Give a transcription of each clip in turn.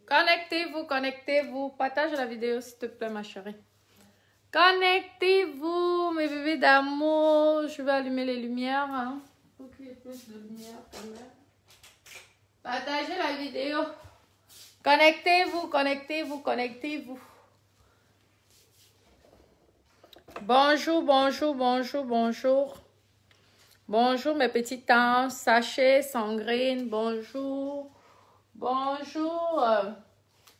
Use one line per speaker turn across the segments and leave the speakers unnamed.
Connectez-vous, connectez-vous. Partage la vidéo, s'il te plaît, ma chérie. Connectez-vous, mes bébés d'amour. Je vais allumer les lumières. Hein. Faut qu'il y ait plus de lumière quand même. Partagez la vidéo. Connectez-vous, connectez-vous, connectez-vous. Bonjour, bonjour, bonjour, bonjour. Bonjour mes petits temps. Sachet, Sangrine, bonjour. Bonjour.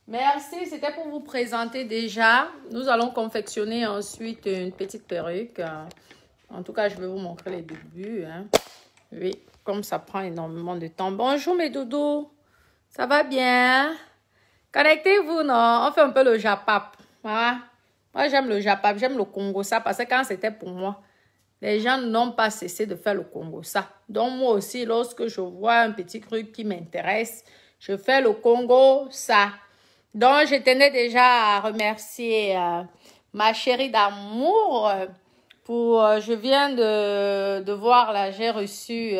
Merci, c'était pour vous présenter déjà. Nous allons confectionner ensuite une petite perruque. En tout cas, je vais vous montrer les débuts. Hein. Oui, comme ça prend énormément de temps. Bonjour mes doudous. Ça va bien? Connectez-vous, non? On fait un peu le japap. Voilà. Moi, j'aime le japap, j'aime le Congo ça parce que quand c'était pour moi, les gens n'ont pas cessé de faire le Congo ça. Donc moi aussi, lorsque je vois un petit truc qui m'intéresse, je fais le Congo ça. Donc je tenais déjà à remercier ma chérie d'amour pour, je viens de voir là, j'ai reçu,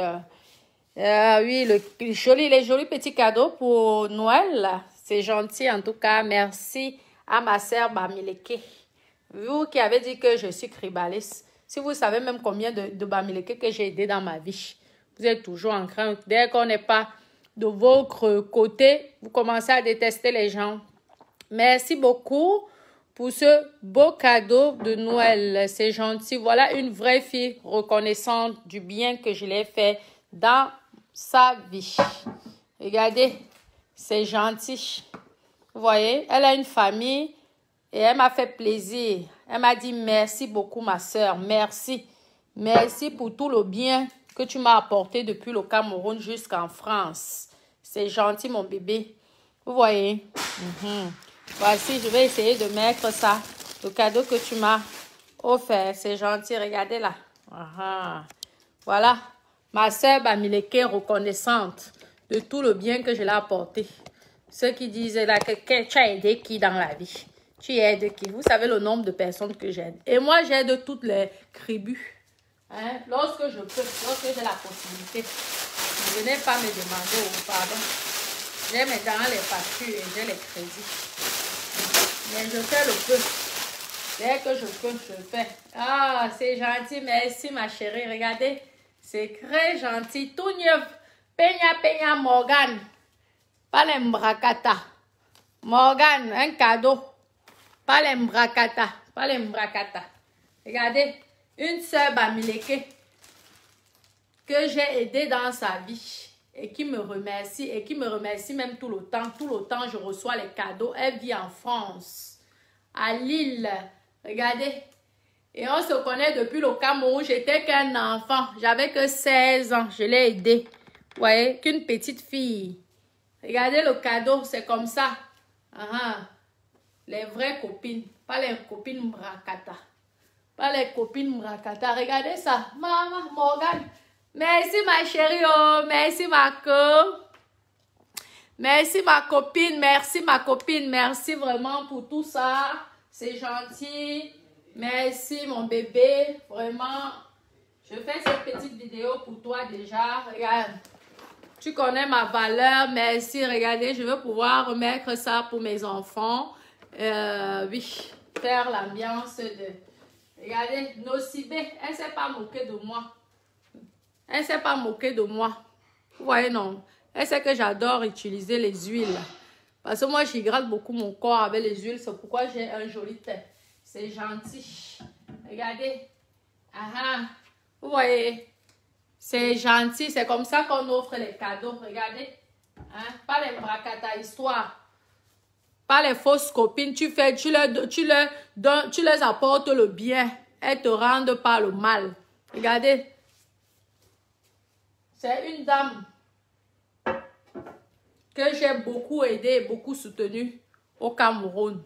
oui, les jolis petits cadeaux pour Noël. C'est gentil en tout cas, merci à ma sœur Bamileke. Vous qui avez dit que je suis cribaliste, si vous savez même combien de Bamileke que j'ai aidé dans ma vie, vous êtes toujours en crainte. Dès qu'on n'est pas de votre côté, vous commencez à détester les gens. Merci beaucoup pour ce beau cadeau de Noël. C'est gentil. Voilà une vraie fille reconnaissante du bien que je l'ai fait dans sa vie. Regardez, c'est gentil. Vous voyez, elle a une famille. Et elle m'a fait plaisir. Elle m'a dit merci beaucoup ma soeur. Merci. Merci pour tout le bien que tu m'as apporté depuis le Cameroun jusqu'en France. C'est gentil mon bébé. Vous voyez. Voici, je vais essayer de mettre ça. Le cadeau que tu m'as offert. C'est gentil. Regardez là. Voilà. Ma soeur Bamileke reconnaissante de tout le bien que je l'ai apporté. Ceux qui disent là que tu as aidé qui dans la vie. Tu aides qui? Vous savez le nombre de personnes que j'aide. Et moi, j'aide toutes les tribus. Hein? Lorsque je peux, lorsque j'ai la possibilité. Ne venez pas me demander pardon. J'ai maintenant les factures et j'ai les crédits. Mais je fais le peu. Dès que je peux, je le fais. Ah, c'est gentil. Merci, ma chérie. Regardez. C'est très gentil. Tout neuf. Peña Morgan. Pas les mbrakata. Morgan, un cadeau. Pas les mbrakata. Pas les mbrakata. Regardez, une sœur Bamileke que j'ai aidé dans sa vie et qui me remercie même tout le temps. Tout le temps, je reçois les cadeaux. Elle vit en France, à Lille. Regardez. Et on se connaît depuis le Cameroun. J'étais qu'un enfant. J'avais que 16 ans. Je l'ai aidée. Vous voyez, qu'une petite fille. Regardez le cadeau, c'est comme ça. Les vraies copines, pas les copines mbrakata. Pas les copines mbrakata. Regardez ça. Maman, Morgan. Merci ma chérie. Oh, merci ma co. Merci ma copine. Merci ma copine. Merci vraiment pour tout ça. C'est gentil. Merci mon bébé. Vraiment. Je fais cette petite vidéo pour toi déjà. Regarde. Tu connais ma valeur. Merci. Regardez, je veux pouvoir remettre ça pour mes enfants. Oui, faire l'ambiance de... Regardez, Nocibé, elle ne s'est pas moquée de moi. Elle ne s'est pas moquée de moi. Vous voyez, non? Elle sait que j'adore utiliser les huiles. Parce que moi, j'hydrate beaucoup mon corps avec les huiles. C'est pourquoi j'ai un joli teint. C'est gentil. Regardez. Vous voyez? C'est gentil. C'est comme ça qu'on offre les cadeaux. Regardez. Pas les bracata histoire. Pas les fausses copines, tu les apportes le bien. Elles te rendent pas le mal. Regardez. C'est une dame que j'ai beaucoup aidée, beaucoup soutenue au Cameroun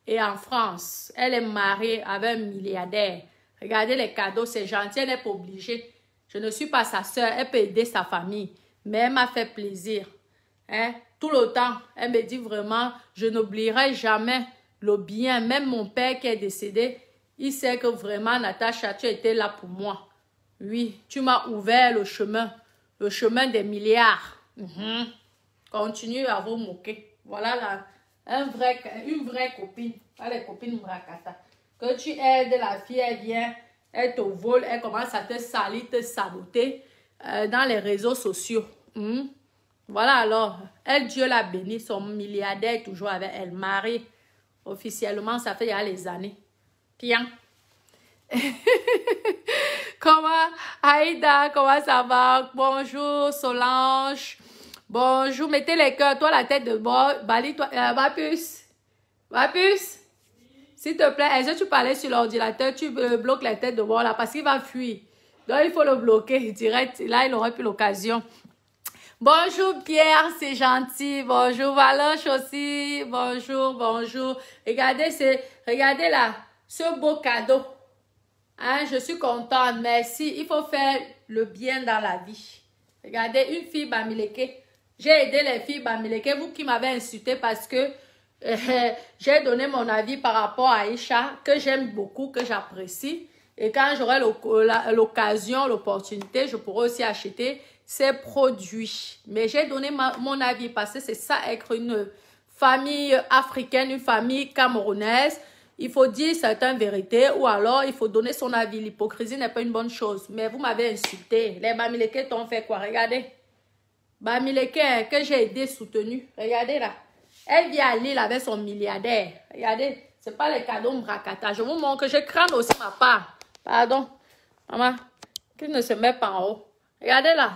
et en France. Elle est mariée avec un milliardaire. Regardez les cadeaux, c'est gentil, elle n'est pas obligée. Je ne suis pas sa soeur, elle peut aider sa famille. Mais elle m'a fait plaisir. Tout le temps, elle me dit vraiment, je n'oublierai jamais le bien. Même mon père qui est décédé, il sait que vraiment, Natacha, tu étais là pour moi. Oui, tu m'as ouvert le chemin des milliards. Continuez à vous moquer. Voilà là, une vraie copine. Pas les copines Mrakata. Que tu aides la fille, elle vient, elle te vole, elle commence à te salir, te saboter dans les réseaux sociaux. Voilà alors, elle, Dieu l'a béni, son milliardaire est toujours avec elle, marié. Officiellement, ça fait il y a les années. Bien. Comment, Aïda, comment ça va? Bonjour, Solange. Bonjour, mettez les cœurs. Toi, la tête de bord. Bali, toi, Vapus. Vapus. S'il te plaît, est-ce que tu parlais sur l'ordinateur? Tu bloques la tête de bord là parce qu'il va fuir. Donc, il faut le bloquer direct. Là, il n'aurait plus l'occasion. Bonjour Pierre, c'est gentil. Bonjour Valoche aussi. Bonjour, bonjour. Regardez là, ce beau cadeau. Hein, je suis contente, merci. Il faut faire le bien dans la vie. Regardez, une fille Bamileke. J'ai aidé les filles Bamileke, vous qui m'avez insulté parce que j'ai donné mon avis par rapport à Aïcha, que j'aime beaucoup, que j'apprécie. Et quand j'aurai l'occasion, l'opportunité, je pourrai aussi acheter ces produits. Mais j'ai donné mon avis parce que c'est ça être une famille africaine, une famille camerounaise. Il faut dire certaines vérités ou alors il faut donner son avis. L'hypocrisie n'est pas une bonne chose. Mais vous m'avez insulté. Les Bamileke t'ont fait quoi? Regardez. Bamileke que j'ai aidé, soutenu. Regardez là. Elle vient à Lille avec son milliardaire. Regardez. C'est pas les cadeaux Mbrakata. Je vous montre que je crame aussi ma part. Pardon. Maman. Qu'il ne se met pas en haut. Regardez là.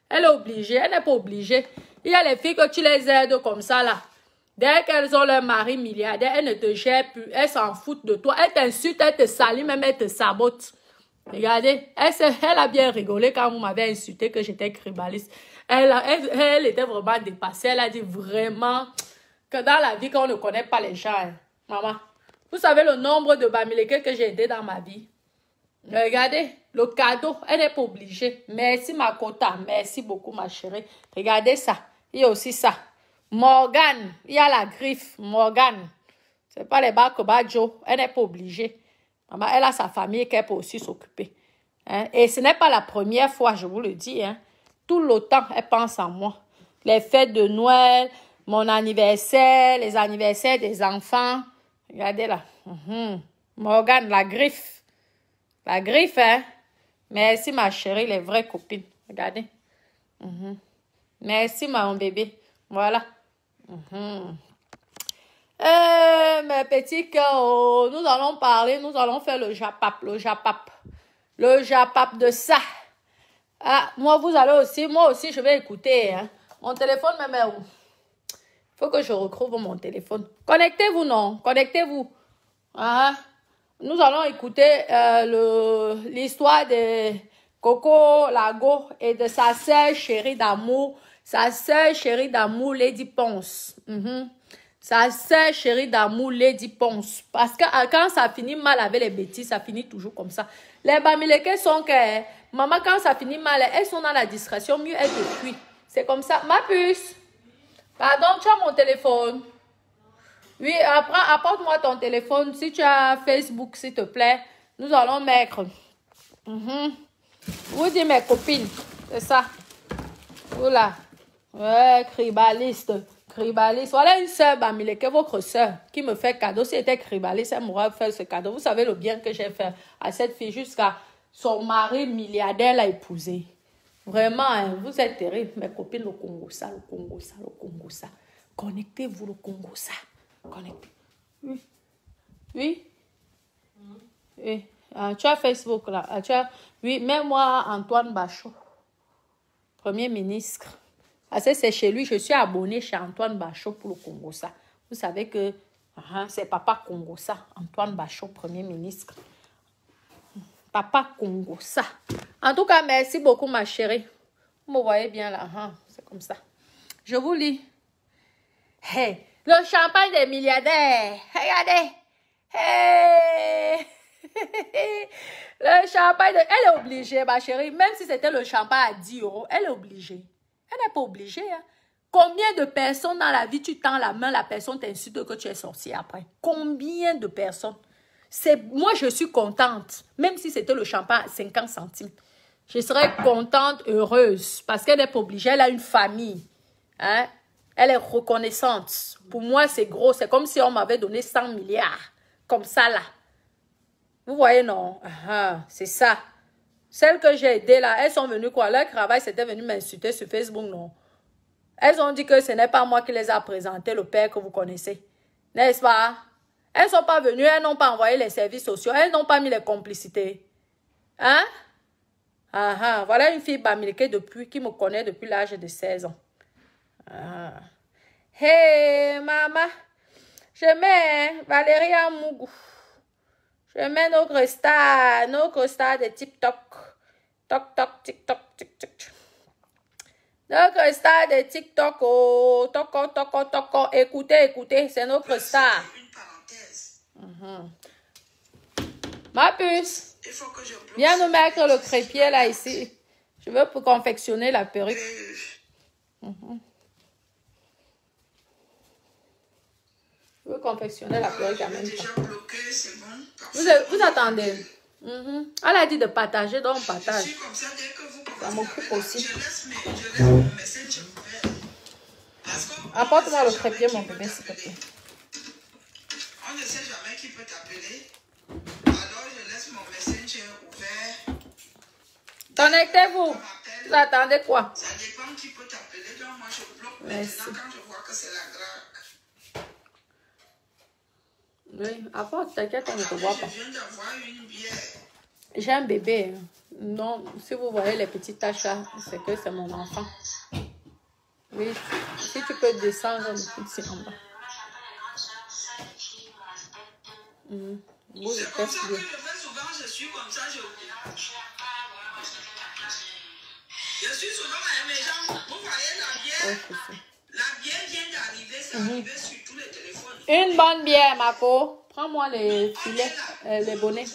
Elle est obligée. Elle n'est pas obligée. Il y a les filles que tu les aides comme ça là. Dès qu'elles ont leur mari milliardaire, elles ne te gèrent plus. Elles s'en foutent de toi. Elles t'insultent, elles te salient, même elles te sabotent. Regardez. Elle a bien rigolé quand vous m'avez insulté que j'étais cribaliste. Elle était vraiment dépassée. Elle a dit vraiment que dans la vie, qu'on ne connaît pas les gens. Hein. Maman, vous savez le nombre de Bamileke que j'ai aidé dans ma vie. Regardez, le cadeau, elle n'est pas obligée. Merci ma quota, merci beaucoup ma chérie. Regardez ça, il y a aussi ça. Morgane, il y a la griffe, Morgane. Ce n'est pas les Bakobadjo, elle n'est pas obligée. Maman, elle a sa famille qu'elle peut aussi s'occuper. Hein? Et ce n'est pas la première fois, je vous le dis. Hein? Tout le temps, elle pense à moi. Les fêtes de Noël, mon anniversaire, les anniversaires des enfants. Regardez là. Morgane, la griffe. La griffe, hein? Merci, ma chérie, les vraies copines. Regardez. Merci, mon bébé. Voilà. Mes petits cœurs, nous allons parler, nous allons faire le japap, le japap de ça. Ah, moi aussi, je vais écouter. Hein. Mon téléphone me met où? Il faut que je retrouve mon téléphone. Connectez-vous, non? Connectez-vous. Ah. Nous allons écouter l'histoire de Coco Lago et de sa sœur chérie d'amour. Sa sœur chérie d'amour, Lady Ponce. Sa sœur chérie d'amour, Lady Ponce. Parce que quand ça finit mal avec les bêtises, ça finit toujours comme ça. Les Bamileke sont que... Maman, quand ça finit mal, elles sont dans la discrétion. Mieux elles te fuient. C'est comme ça. Ma puce. Pardon, tu as mon téléphone. Oui, apporte-moi ton téléphone. Si tu as Facebook, s'il te plaît, nous allons mettre. Vous dites mes copines, c'est ça. Oula. Ouais, cribaliste. Cribaliste. Voilà une soeur Bamileke, votre soeur, qui me fait cadeau. Si elle était cribaliste, elle m'aurait fait ce cadeau. Vous savez le bien que j'ai fait à cette fille jusqu'à son mari milliardaire l'a épousé. Vraiment, hein, vous êtes terribles. Mes copines, le Congo, ça, le Congo, ça, le Congo, ça. Connectez-vous, le Congo, ça. Connecté. Oui. Oui. Oui. Tu as Facebook là. Oui, mets-moi Antoine Bachot. Premier ministre. Parce que c'est chez lui, je suis abonné chez Antoine Bachot pour le Congo ça. Vous savez que c'est Papa Congo ça. Antoine Bachot, Premier ministre. Papa Congo ça. En tout cas, merci beaucoup ma chérie. Vous me voyez bien là. C'est comme ça. Je vous lis. Hey. Le champagne des milliardaires. Regardez. Hey. Le champagne de... Elle est obligée, ma chérie. Même si c'était le champagne à 10 €, elle est obligée. Elle n'est pas obligée. Hein. Combien de personnes dans la vie, tu tends la main, la personne t'insulte que tu es sortie après? Combien de personnes? Moi, je suis contente. Même si c'était le champagne à 50 centimes. Je serais contente, heureuse. Parce qu'elle n'est pas obligée. Elle a une famille. Hein? Elle est reconnaissante. Pour moi, c'est gros. C'est comme si on m'avait donné 100 milliards. Comme ça, là. Vous voyez, non? C'est ça. Celles que j'ai aidées, là, elles sont venues quoi? Leur travail, c'était venu m'insulter sur Facebook, non? Elles ont dit que ce n'est pas moi qui les a présenté, le père que vous connaissez. N'est-ce pas? Elles ne sont pas venues, elles n'ont pas envoyé les services sociaux, elles n'ont pas mis les complicités. Hein? Voilà une fille bamilquée qui me connaît depuis l'âge de 16 ans. Hey, maman. Je mets Valérie Mougou. Je mets notre star de TikTok. TikTok. Notre star de TikTok. Oh, toco. Écoutez, c'est notre star. Ma puce, viens nous mettre le crépier là ici. Je veux pour confectionner la perruque. Je veux confectionner la perruque en même temps. Vous attendez. Elle a dit de partager, donc on partage. Ça m'occupe aussi. Apporte-moi le crépier, mon bébé, s'il te plaît.
On ne sait jamais qui peut t'appeler. Alors je laisse mon messenger ouvert.
Connectez-vous. Vous attendez quoi?
Ça dépend qui peut t'appeler. Donc moi je bloque maintenant quand je vois que c'est la drague.
Oui, apporte, t'inquiète, on ne te voit pas.
Je viens d'avoir une bière.
J'ai un bébé. Non, si vous voyez les petites taches là, c'est que c'est mon enfant. Oui, si tu peux descendre le coup ici en bas.
C'est comme ça que je fais souvent, je suis comme ça, je suis souvent avec mes gens. Vous voyez la bière? La bière vient d'arriver, c'est arrivé sur tous les téléphones.
Une bonne bière, Marco. Prends-moi les filets, les bonnets.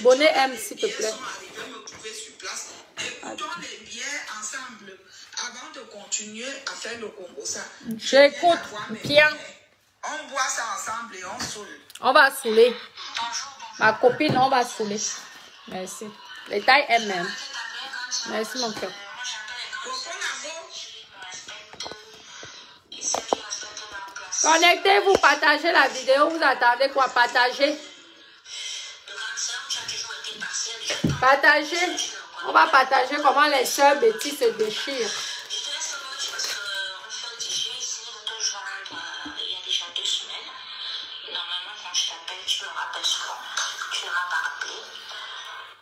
Bonnet M, s'il te plaît.
Écoutons les bières ensemble avant de continuer à faire le Congo ça.
J'écoute bien.
On boit ça ensemble et on saoule.
On va saouler. Ma copine, on va saouler. Merci. Les tailles MM. Merci, mon cœur. Connectez-vous, partagez la vidéo. Vous attendez quoi? Partagez. Partagez. On va partager comment les sœurs Betty se déchirent.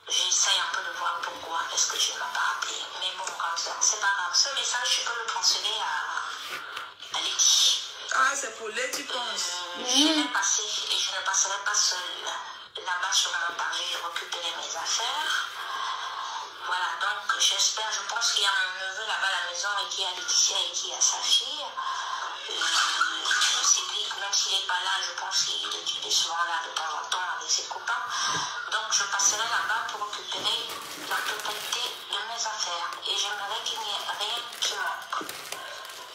J'essaye un peu de voir pourquoi est-ce que tu ne m'as pas appelé. Mais bon, comme ça, c'est pas grave. Ce message, tu peux le transférer à Lady. Ah, c'est pour Lady, tu penses? Je l'ai passé et je ne passerai pas seule. Là-bas, sur mon pari, je récupérais mes affaires. Voilà, donc j'espère, je pense qu'il y a mon neveu là-bas à la maison et qui a Laetitia et qui a sa fille. C'est lui, même s'il n'est pas là, je pense qu'il est souvent là de temps en temps avec ses copains. Donc je passerai là-bas pour récupérer la totalité de mes affaires. Et j'aimerais qu'il n'y ait rien qui manque.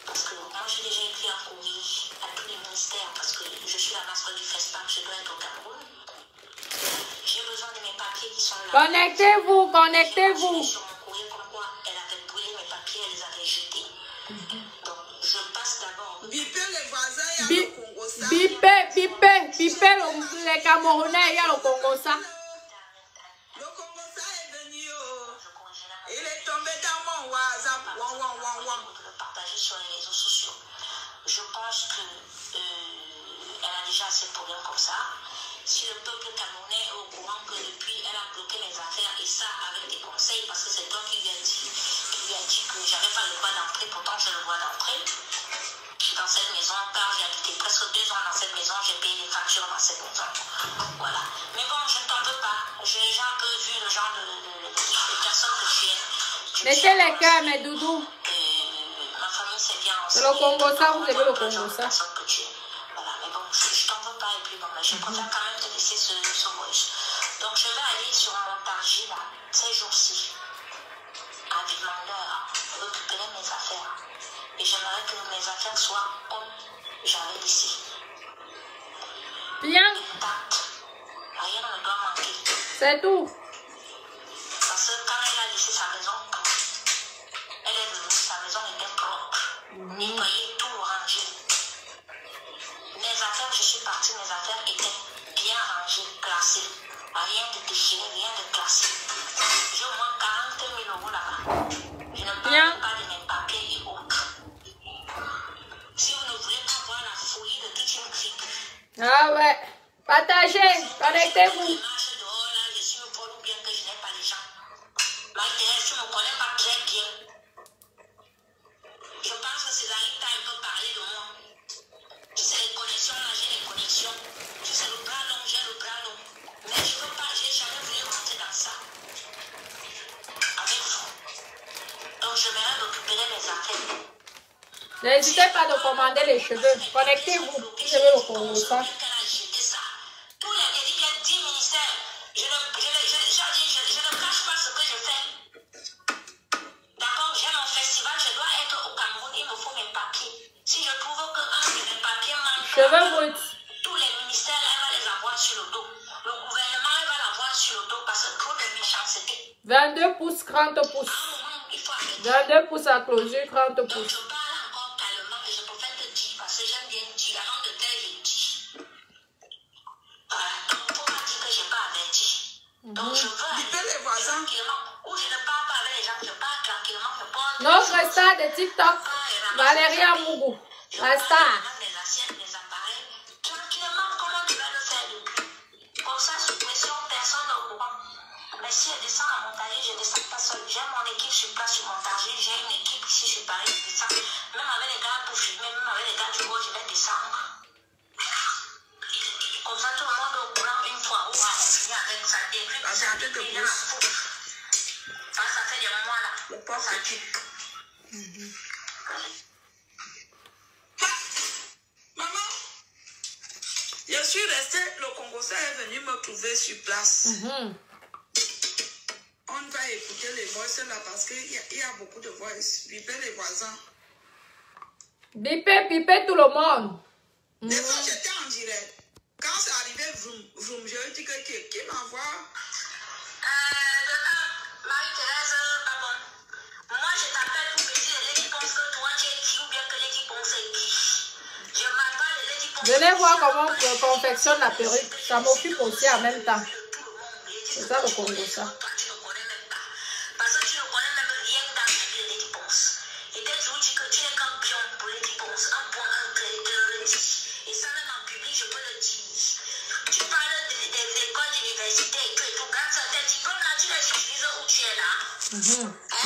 Parce que moi j'ai déjà écrit un courrier à tous les ministères parce que je suis la mascotte du FESPAC, je dois être au Cameroun. J'ai besoin de mes papiers qui sont là.
Connectez-vous, connectez-vous.
Sur mon courrier comme quoi elle avait brûlé mes papiers, elle les avait jetés. Donc je passe d'abord. Bipez les voisins, il y a le Congo ça.
Bipez les Camerounais, il y a le Congo ça.
Le Congo ça est venu. Il est tombé dans mon WhatsApp. De le partager sur les réseaux sociaux. Je pense que elle a déjà assez de problèmes comme ça. Si le peuple camerounais est au courant que depuis elle a bloqué mes affaires et ça avec des conseils parce que c'est toi qui lui a dit que j'avais pas le droit d'entrer, pourtant j'ai le droit d'entrer dans cette maison car j'ai habité presque 2 ans dans cette maison, j'ai payé les factures dans cette maison. Voilà. Mais bon, je ne t'en veux pas. J'ai déjà un peu vu le genre de personnes que tu es.
Mettez les cœurs, mes doudous.
Ma famille c'est bien.
C'est le Congo ça, vous avez le Congo ça.
Voilà, mais bon, je t'en veux pas et puis bon, mais je préfère quand même te laisser ce voice. Donc je vais aller sur mon targi là, ces jours-ci, à Vivandeur, récupérer mes affaires. Et j'aimerais que mes affaires soient comme j'avais ici.
Bien.
Intactes. Rien ne doit manquer.
C'est tout.
Parce que quand elle a laissé sa maison, elle est venue, sa maison était propre. Nettoyée tout. suis partie, mes affaires étaient bien rangées, classées. Rien de déchiré, rien de classé. J'ai au moins 40 000 euros là-bas. Je ne parle pas de mes papiers et autres. Si vous ne voulez pas voir la folie de toute une vie.
Ah ouais. Partagez, connectez-vous.
Je suis au pôle ou bien que je n'ai pas les gens. Marie-Thérèse, tu ne me connais pas très bien. Je pense que Césarita, elle peut parler de moi. Tu sais, les connexions, là, j'ai les connexions. Tu sais, le bras long, j'ai le bras long. Mais je ne veux pas, j'ai jamais voulu rentrer dans ça. Avec vous. Donc, je vais récupérer mes affaires.
N'hésitez pas de commander les cheveux. Connectez-vous. Je veux le Congo, ça.
Tous les il y a 10 ministères. Je ne cache pas ce que je fais. D'accord, j'ai mon festival, je dois être au Cameroun, il me faut mes papiers. Si je trouve qu'un de mes papiers manque,
Cheveux bruts.
tous les ministères, elle va les avoir sur le dos. Le gouvernement, elle va l'avoir sur le dos parce que trop de méchanceté.
22 pouces, 30 pouces.
Il faut arrêter.
22 pouces à closure, 30
Donc,
pouces.
je parle encore calmement et je préfère te dire parce que j'aime bien dire. Avant de taire, je dis. Voilà. Donc, il ne faut pas dire que je n'ai pas averti. Donc, je veux aller
les voisins.
tranquillement. Ou je ne parle pas avec les gens, je parle tranquillement. Je parle
Notre star de TikTok, Valéria Mougou. La star.
les assiettes, les appareils. Tranquillement, comme on devait le faire depuis. Comme ça, sous pression, personne n'est au courant. Mais si je descends à montager, je ne descends pas seul. J'ai mon équipe sur place sur montager. J'ai une équipe ici sur Paris, je descends. Même avec les gars pour filmer, même avec les gars du gros, je vais descendre. Comme ça, tout le monde est au courant une fois. On va finir avec ça. Et puis, ça fait des mois là. Ça fait des mois là.
Le porc
Ça
qui.
tue.
Maman, je suis restée, le Congolais est venu me trouver sur place. On va écouter les voix là parce qu'il y a beaucoup de voix. Bipez les voisins.
Bipez tout le monde.
Des fois, j'étais en direct. Quand c'est arrivé, vroom, je dis que qui m'envoie.
Marie-Thérèse, pardon. Moi, je t'appelle pour me dire Lady pense que toi, tu es qui ou bien que Lady pense est qui. Je m'appelle Lady pense.
Venez voir comment on confectionne la perruque. Ça m'occupe aussi en même temps. C'est ça le Congo, ça.
Toi, tu ne connais même pas. Parce que tu ne connais même rien dans la vie de Lady Ponce. Et dès que tu dis que tu es qu'un pion pour Lady Ponce, un point, un clé, de le dire. Et ça, même en public, je peux le dire. Tu parles des écoles, d'université et tout. Regarde ça, tes diplômes là, tu les utilises où tu es là.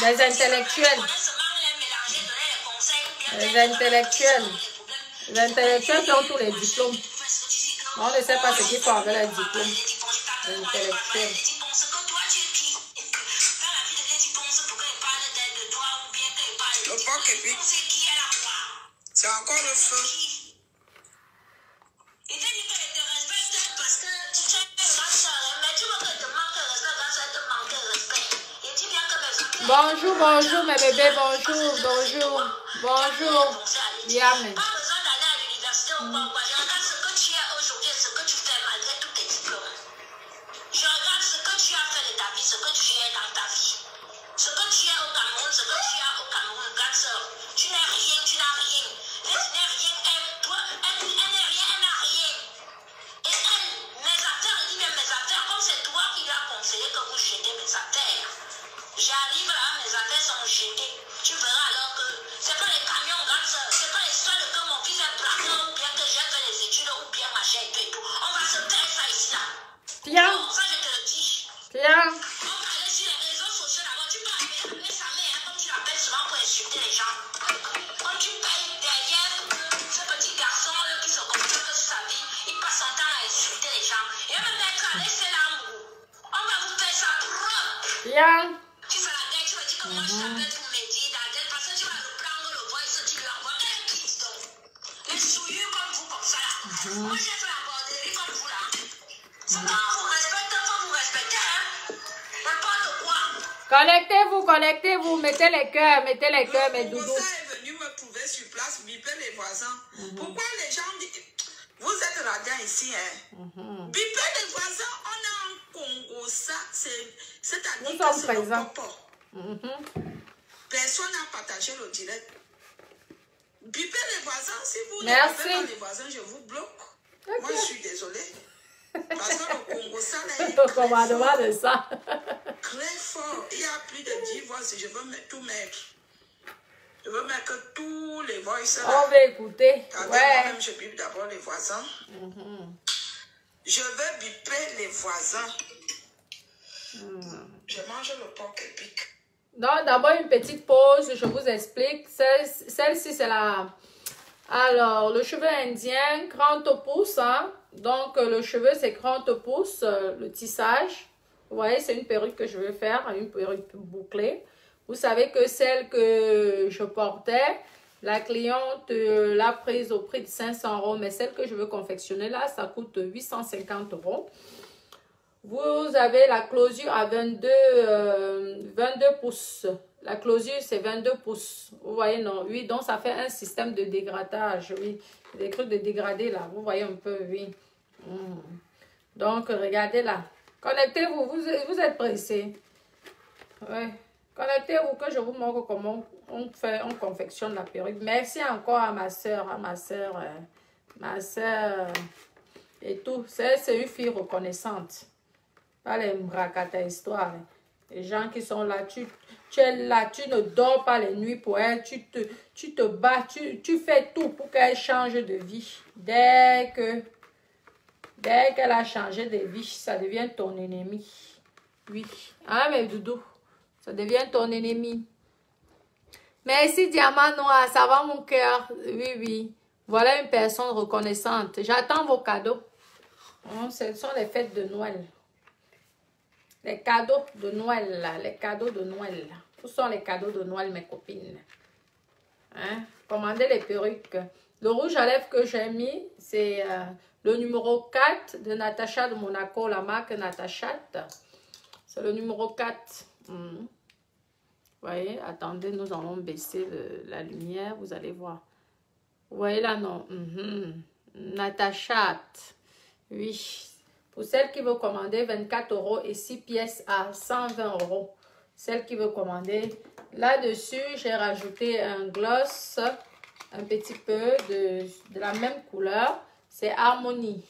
Les intellectuels. Les intellectuels. Les intellectuels qui ont tous les diplômes. On ne sait pas ce qu'il faut avec les diplômes. Les intellectuels.
Le porc et puis. C'est encore le feu.
Bonjour, bonjour mes bébés, bonjour, bonjour, bonjour. Yamé.
Pas besoin d'aller à l'université ou quoi. Je regarde ce que tu es aujourd'hui et ce que tu fais malgré tous tes diplômes. Je regarde ce que tu as fait de ta vie, ce que tu es dans ta vie. Ce que tu es au Cameroun, ce que tu as au Cameroun. Regarde ça. Tu n'es rien, tu n'as rien. Elle n'est rien, elle n'est rien, elle n'a rien. Et elle, mes affaires, elle dit bien mes affaires, comme c'est toi qui lui as conseillé que vous jetez mes affaires. J'arrive là, mes affaires sont jetées. Tu verras alors que c'est pas les camions, c'est pas l'histoire de que mon fils est braqueur ou bien que j'ai fait les études ou bien machin et tout. On va se taire ça ici là.
Tiens,
Non, ça je te le dis.
tiens.
On va aller sur les réseaux sociaux d'abord. Tu peux appeler sa mère, comme tu l'appelles souvent pour insulter les gens. Quand tu payes derrière ce petit garçon qui se concentre sur sa vie, il passe son temps à insulter les gens. Et même être à laisser l'amour. On va vous faire ça propre.
Tiens.
Tu fais la gueule, tu me dis que moi je t'appelle pour me dire d'Adèle parce que tu vas reprendre le voice, tu lui envoies quel kit donc. Les souillures comme vous, comme ça là. Moi j'ai fait la borderie comme vous là. C'est quand on vous respecte, faut vous respecter, hein. N'importe quoi.
Connectez-vous, mettez les cœurs, mes
Le
doudous.
Congolais est venu me trouver sur place, bipez les voisins. Pourquoi les gens disent. Vous êtes là-dedans ici, hein? Bipez les voisins, on est en Congo, ça, c'est-à-dire
Nous
que
sommes
c'est le
présents.
papa. Personne n'a partagé le direct. Bipez les voisins, si vous ne
Merci.
bipez pas les voisins, je vous bloque. Moi, je suis désolée. Parce que le Congo, ça, là, il est
Le
très
commandement
fort.
de ça.
Très fort. Il y a plus de 10 voix si je veux tout mettre. Je veux mettre tous les voices là.
On va écouter.
Attends,
Ouais.
moi-même, je bipe d'abord les voisins. Je veux biper les voisins. Je mange le porc épic.
Donc, d'abord, une petite pause. Je vous explique. Celle-ci, c'est la... Alors, le cheveu indien, 30 pouces. Hein? Donc, le cheveu, c'est 30 pouces. Le tissage. Vous voyez, c'est une perruque que je veux faire. Une perruque bouclée. Vous savez que celle que je portais, la cliente l'a prise au prix de 500 €. Mais celle que je veux confectionner là, ça coûte 850 €. Vous avez la closure à 22 pouces. La closure, c'est 22 pouces. Vous voyez, non? Oui, donc ça fait un système de dégradage. Oui, des trucs de dégradé là. Vous voyez un peu, oui. Donc, regardez là. Connectez-vous. Vous êtes pressés. Ouais. Connectez-vous que je vous montre comment on confectionne la perruque. Merci encore à ma soeur, et tout. C'est une fille reconnaissante. Pas les mrakata histoires. Les gens qui sont là, tu es là, tu ne dors pas les nuits pour elle, tu te bats, tu fais tout pour qu'elle change de vie. Dès qu'elle a changé de vie, ça devient ton ennemi. Oui. Ah, mais Doudou, ça devient ton ennemi. Merci, Diamant Noir, ça va mon cœur. Oui, oui. Voilà une personne reconnaissante. J'attends vos cadeaux. Ce sont les fêtes de Noël. Les cadeaux de Noël, là. Les cadeaux de Noël. Où sont les cadeaux de Noël, mes copines? Hein? Commandez les perruques. Le rouge à lèvres que j'ai mis, c'est le numéro 4 de Natacha de Monaco, la marque Natacha. C'est le numéro 4. Vous voyez, attendez, nous allons baisser la lumière, vous allez voir. Vous voyez là, non? Natacha. Oui. Pour celle qui veut commander 24 € et 6 pièces à 120 €. Celle qui veut commander. Là-dessus, j'ai rajouté un gloss, un petit peu de la même couleur. C'est Harmonie.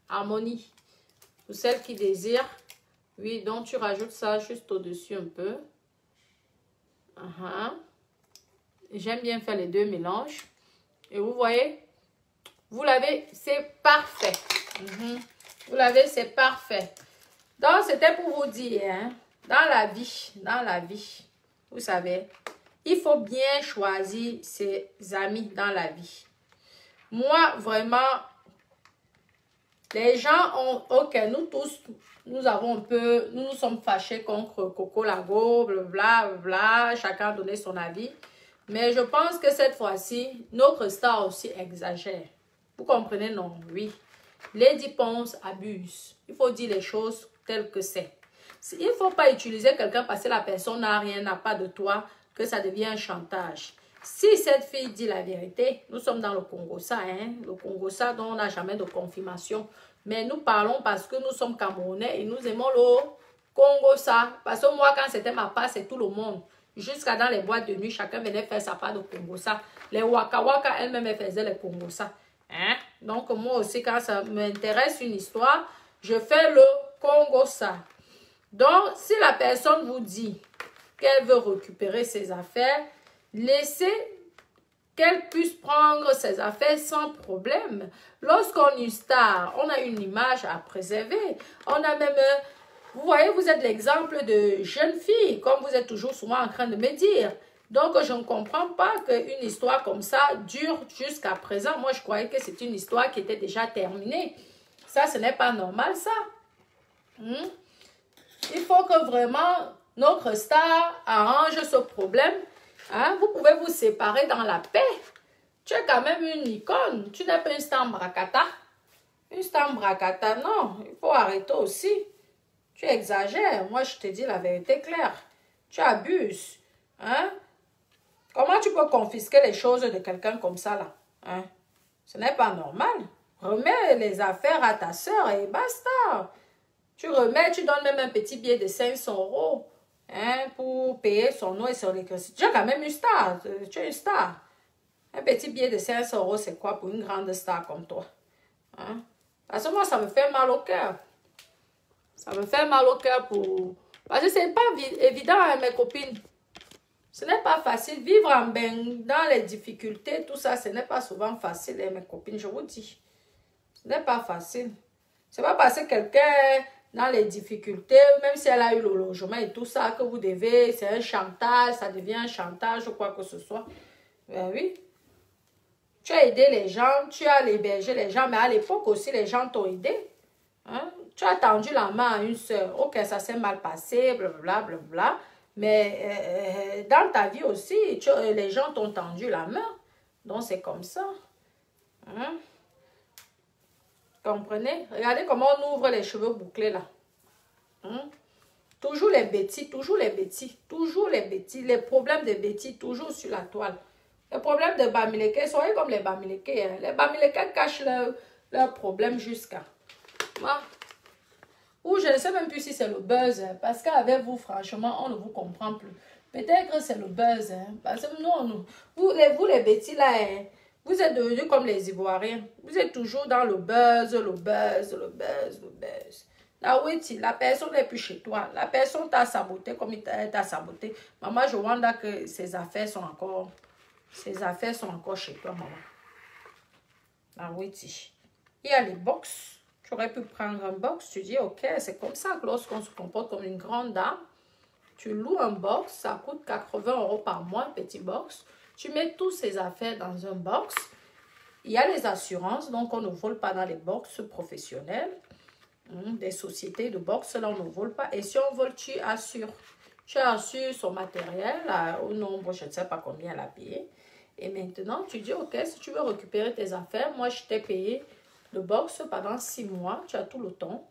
Harmonie. Pour celle qui désire. Oui, donc tu rajoutes ça juste au-dessus un peu. J'aime bien faire les deux mélanges. Et vous voyez, vous l'avez, c'est parfait. Vous l'avez, c'est parfait. Donc, c'était pour vous dire, hein, dans la vie, vous savez, il faut bien choisir ses amis dans la vie. Moi, vraiment, les gens ont, ok, nous tous, nous avons un peu, nous nous sommes fâchés contre Coco Lago, blablabla, chacun a donné son avis. Mais je pense que cette fois-ci, notre star aussi exagère. Vous comprenez, non? Oui. Lady Ponce abuse. Il faut dire les choses telles que c'est. Il ne faut pas utiliser quelqu'un parce que la personne n'a rien, n'a pas de toi, que ça devient un chantage. Si cette fille dit la vérité, nous sommes dans le Congo-Ça, hein? Le Congo-Ça dont on n'a jamais de confirmation. Mais nous parlons parce que nous sommes Camerounais et nous aimons le Congo-Ça. Parce que moi, quand c'était ma part, c'est tout le monde. Jusqu'à dans les boîtes de nuit, chacun venait faire sa part de Congo-Ça. Les Waka Waka, elles-mêmes faisaient les Congo-Ça. Hein? Donc, moi aussi, quand ça m'intéresse une histoire, je fais le Congo-Ça. Donc, si la personne vous dit qu'elle veut récupérer ses affaires, laissez qu'elle puisse prendre ses affaires sans problème. Lorsqu'on est une star, on a une image à préserver. On a même, vous voyez, vous êtes l'exemple de jeune fille, comme vous êtes toujours souvent en train de me dire. Donc, je ne comprends pas qu'une histoire comme ça dure jusqu'à présent. Moi, je croyais que c'est une histoire qui était déjà terminée. Ça, ce n'est pas normal, ça. Il faut que vraiment notre star arrange ce problème. Hein? Vous pouvez vous séparer dans la paix. Tu es quand même une icône. Tu n'es pas une star Mbrakata. Une star Mbrakata, non. Il faut arrêter aussi. Tu exagères. Moi, je te dis la vérité claire. Tu abuses. Hein? Comment tu peux confisquer les choses de quelqu'un comme ça, là? Hein? Ce n'est pas normal. Remets les affaires à ta soeur et basta. Tu remets, tu donnes même un petit billet de 500 € hein, pour payer son eau et son électricité. Tu es quand même une star. Tu es une star. Un petit billet de 500 € c'est quoi pour une grande star comme toi? Hein? Parce que moi, ça me fait mal au cœur. Ça me fait mal au cœur pour... Parce que ce n'est pas évident, hein, mes copines. Ce n'est pas facile. Vivre en bain, dans les difficultés, tout ça, ce n'est pas souvent facile, hein, mes copines, je vous dis. Ce n'est pas facile. Ce n'est pas parce que quelqu'un est dans les difficultés, même si elle a eu le logement et tout ça, que vous devez, c'est un chantage, ça devient un chantage ou quoi que ce soit. Ben oui. Tu as aidé les gens, tu as hébergé les gens, mais à l'époque aussi, les gens t'ont aidé. Hein? Tu as tendu la main à une soeur. Ok, ça s'est mal passé, blablabla, blablabla. Mais dans ta vie aussi, les gens t'ont tendu la main. Donc, c'est comme ça. Hein? Comprenez? Regardez comment on ouvre les cheveux bouclés là. Hein? Toujours les bêtises, toujours les bêtises, toujours les bêtises. Les problèmes de bêtises, toujours sur la toile. Les problèmes de Bamileke, soyez comme les Bamileke. Hein. Les Bamileke cachent leurs problèmes jusqu'à... Ou je ne sais même plus si c'est le buzz. Hein, parce qu'avec vous, franchement, on ne vous comprend plus. Peut-être que c'est le buzz. Hein, parce que nous, vous les bêtises là, hein, vous êtes devenus comme les Ivoiriens. Vous êtes toujours dans le buzz, le buzz, le buzz, le buzz. La personne n'est plus chez toi. La personne t'a saboté comme il t'a saboté. Maman, je vois que ses affaires sont encore chez toi, maman. Il y a les box. Tu aurais pu prendre un box. Tu dis, ok, c'est comme ça que lorsqu'on se comporte comme une grande dame, tu loues un box. Ça coûte 80 € par mois, un petit box. Tu mets toutes ces affaires dans un box. Il y a les assurances, donc on ne vole pas dans les box professionnels. Des sociétés de boxe, là, on ne vole pas. Et si on vole, tu assures. Tu assures son matériel au nombre, je ne sais pas combien elle a payé. Et maintenant, tu dis, ok, si tu veux récupérer tes affaires, moi, je t'ai payé le box pendant 6 mois. Tu as tout le temps